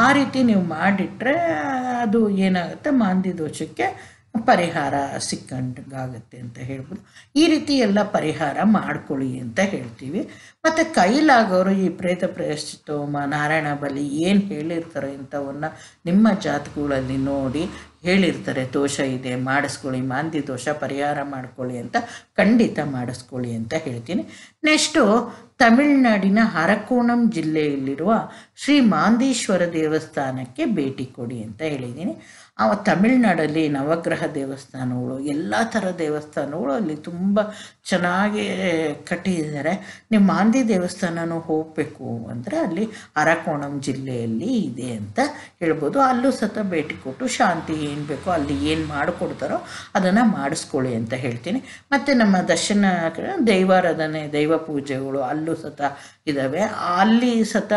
ಆ ರೀತಿ ನೀವು ಮಾಡಿಟ್ರೆ ಅದು ಏನಾಗುತ್ತೆ, ಮಾಂದಿ ದೋಷಕ್ಕೆ ಪರಿಹಾರ ಸಿಕ್ಕಂಗಾಗುತ್ತೆ ಅಂತ ಹೇಳ್ಬೋದು. ಈ ರೀತಿ ಎಲ್ಲ ಪರಿಹಾರ ಮಾಡ್ಕೊಳ್ಳಿ ಅಂತ ಹೇಳ್ತೀವಿ. ಮತ್ತು ಕೈಲಾಗೋರು ಈ ಪ್ರೇತ ಪ್ರಾಯಶ್ಚಿತ್ತ ಹೋಮ, ನಾರಾಯಣ ಬಲಿ ಏನು ಹೇಳಿರ್ತಾರೆ ಇಂಥವನ್ನ ನಿಮ್ಮ ಜಾತಕಗಳಲ್ಲಿ ನೋಡಿ ಹೇಳಿರ್ತಾರೆ, ದೋಷ ಇದೆ ಮಾಡಿಸ್ಕೊಳ್ಳಿ, ಮಾಂದಿ ದೋಷ ಪರಿಹಾರ ಮಾಡ್ಕೊಳ್ಳಿ ಅಂತ, ಖಂಡಿತ ಮಾಡಿಸ್ಕೊಳ್ಳಿ ಅಂತ ಹೇಳ್ತೀನಿ. ನೆಕ್ಸ್ಟು ತಮಿಳುನಾಡಿನ ಅರಕೋಣಂ ಜಿಲ್ಲೆಯಲ್ಲಿರುವ ಶ್ರೀ ಮಾಂದೀಶ್ವರ ದೇವಸ್ಥಾನಕ್ಕೆ ಭೇಟಿ ಕೊಡಿ ಅಂತ ಹೇಳಿದ್ದೀನಿ. ತಮಿಳ್ನಾಡಲ್ಲಿ ನವಗ್ರಹ ದೇವಸ್ಥಾನಗಳು, ಎಲ್ಲ ಥರ ದೇವಸ್ಥಾನಗಳು ಅಲ್ಲಿ ತುಂಬ ಚೆನ್ನಾಗಿ ಕಟ್ಟಿದ್ದಾರೆ. ನೀವು ಮಾಂದಿ ದೇವಸ್ಥಾನನೂ ಹೋಗಬೇಕು ಅಂದರೆ ಅಲ್ಲಿ ಅರಕೋಣಂ ಜಿಲ್ಲೆಯಲ್ಲಿ ಇದೆ ಅಂತ ಹೇಳ್ಬೋದು. ಅಲ್ಲೂ ಸತ ಭೇಟಿ ಕೊಟ್ಟು ಶಾಂತಿ ಏನು ಬೇಕೋ ಅಲ್ಲಿ ಏನು ಮಾಡಿಕೊಡ್ತಾರೋ ಅದನ್ನು ಮಾಡಿಸ್ಕೊಳ್ಳಿ ಅಂತ ಹೇಳ್ತೀನಿ. ಮತ್ತು ನಮ್ಮ ದರ್ಶನ ದೈವಾರಾಧನೆ, ದೈವ ಪೂಜೆಗಳು ಅಲ್ಲೂ ಸತ ಇದ್ದಾವೆ. ಅಲ್ಲಿ ಸತ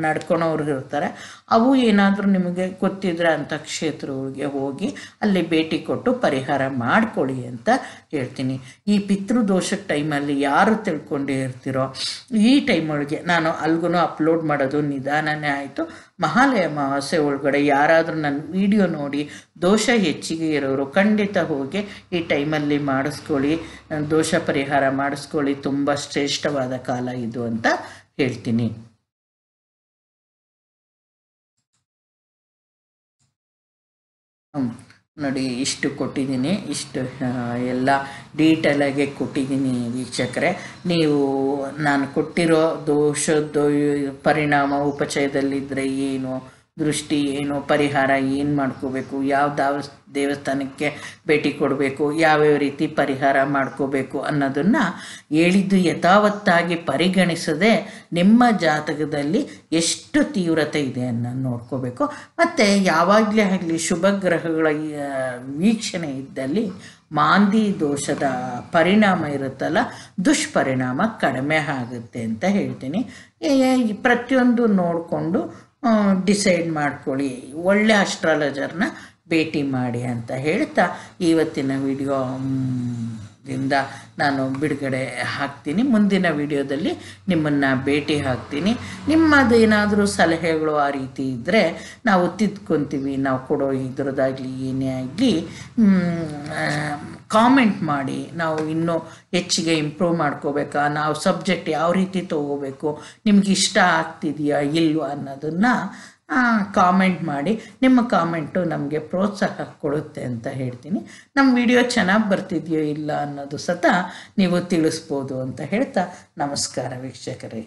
ನಡ್ಕೊಳೋರು ಇರ್ತಾರೆ. ಅವು ಏನಾದರೂ ನಿಮಗೆ ಗೊತ್ತಿದ್ರೆ ಅಂಥ ಕ್ಷೇತ್ರಗಳಿಗೆ ಹೋಗಿ ಅಲ್ಲಿ ಭೇಟಿ ಕೊಟ್ಟು ಪರಿಹಾರ ಮಾಡ್ಕೊಳ್ಳಿ ಅಂತ ಹೇಳ್ತೀನಿ. ಈ ಪಿತೃದೋಷದ ಟೈಮಲ್ಲಿ ಯಾರು ತಿಳ್ಕೊಂಡಿರ್ತೀರೋ ಈ ಟೈಮೊಳಗೆ ನಾನು ಅಲ್ಗೂ ಅಪ್ಲೋಡ್ ಮಾಡೋದು ನಿಧಾನನೇ ಆಯಿತು. ಮಹಾಲಯ ಅಮಾವಾಸ್ಯೆ ಒಳಗಡೆ ಯಾರಾದರೂ ನನ್ನ ವಿಡಿಯೋ ನೋಡಿ ದೋಷ ಹೆಚ್ಚಿಗೆ ಇರೋರು ಖಂಡಿತ ಹೋಗಿ ಈ ಟೈಮಲ್ಲಿ ಮಾಡಿಸ್ಕೊಳ್ಳಿ, ದೋಷ ಪರಿಹಾರ ಮಾಡಿಸ್ಕೊಳ್ಳಿ. ತುಂಬ ಶ್ರೇಷ್ಠವಾದ ಕಾಲ ಇದು ಅಂತ ಹೇಳ್ತೀನಿ. ನೋಡಿ, ಇಷ್ಟು ಕೊಟ್ಟಿದ್ದೀನಿ, ಇಷ್ಟು ಎಲ್ಲ ಡೀಟೇಲಾಗಿ ಕೊಟ್ಟಿದ್ದೀನಿ ವೀಕ್ಷಕರೇ. ನೀವು ನಾನು ಕೊಟ್ಟಿರೋ ದೋಷದ್ದು ಪರಿಣಾಮ ಉಪಚಯದಲ್ಲಿದ್ದರೆ ಏನು, ದೃಷ್ಟಿ ಏನು, ಪರಿಹಾರ ಏನು ಮಾಡ್ಕೋಬೇಕು, ಯಾವ ದೇವಸ್ಥಾನಕ್ಕೆ ಭೇಟಿ ಕೊಡಬೇಕು, ಯಾವ್ಯಾವ ರೀತಿ ಪರಿಹಾರ ಮಾಡ್ಕೋಬೇಕು ಅನ್ನೋದನ್ನು ಹೇಳಿದ್ದು ಯಥಾವತ್ತಾಗಿ ಪರಿಗಣಿಸದೆ ನಿಮ್ಮ ಜಾತಕದಲ್ಲಿ ಎಷ್ಟು ತೀವ್ರತೆ ಇದೆ ಅನ್ನೋ ನೋಡ್ಕೋಬೇಕು. ಮತ್ತು ಯಾವಾಗಲೇ ಆಗಲಿ ಶುಭ ಗ್ರಹಗಳ ವೀಕ್ಷಣೆ ಇದ್ದಲ್ಲಿ ಮಾಂದಿ ದೋಷದ ಪರಿಣಾಮ ಇರುತ್ತಲ್ಲ, ದುಷ್ಪರಿಣಾಮ ಕಡಿಮೆ ಆಗುತ್ತೆ ಅಂತ ಹೇಳ್ತೀನಿ. ಪ್ರತಿಯೊಂದು ನೋಡಿಕೊಂಡು ಡಿಸೈಡ್ ಮಾಡ್ಕೊಳ್ಳಿ, ಒಳ್ಳೆ ಅಸ್ಟ್ರಾಲಜರ್ನ ಭೇಟಿ ಮಾಡಿ ಅಂತ ಹೇಳ್ತಾ ಇವತ್ತಿನ ವಿಡಿಯೋದಿಂದ ನಾನು ಬಿಡುಗಡೆ ಹಾಕ್ತೀನಿ. ಮುಂದಿನ ವಿಡಿಯೋದಲ್ಲಿ ನಿಮ್ಮನ್ನು ಭೇಟಿ ಹಾಕ್ತೀನಿ. ನಿಮ್ಮದೇನಾದರೂ ಸಲಹೆಗಳು ಆ ರೀತಿ ಇದ್ದರೆ ನಾವು ತಿದ್ಕೊತೀವಿ. ನಾವು ಕೊಡೋ ಇದ್ರದ್ದಾಗಲಿ ಏನೇ ಆಗಲಿ ಕಾಮೆಂಟ್ ಮಾಡಿ. ನಾವು ಇನ್ನೂ ಹೆಚ್ಚಿಗೆ ಇಂಪ್ರೂವ್ ಮಾಡ್ಕೋಬೇಕಾ, ನಾವು ಸಬ್ಜೆಕ್ಟ್ ಯಾವ ರೀತಿ ತೊಗೋಬೇಕು, ನಿಮ್ಗೆ ಇಷ್ಟ ಆಗ್ತಿದೆಯಾ ಇಲ್ವಾ ಅನ್ನೋದನ್ನು ಕಾಮೆಂಟ್ ಮಾಡಿ. ನಿಮ್ಮ ಕಾಮೆಂಟು ನಮಗೆ ಪ್ರೋತ್ಸಾಹ ಕೊಡುತ್ತೆ ಅಂತ ಹೇಳ್ತೀನಿ. ನಮ್ಮ ವಿಡಿಯೋ ಚೆನ್ನಾಗಿ ಬರ್ತಿದೆಯೋ ಇಲ್ಲ ಅನ್ನೋದು ಸತ ನೀವು ತಿಳಿಸ್ಬೋದು ಅಂತ ಹೇಳ್ತಾ ನಮಸ್ಕಾರ ವೀಕ್ಷಕರೇ.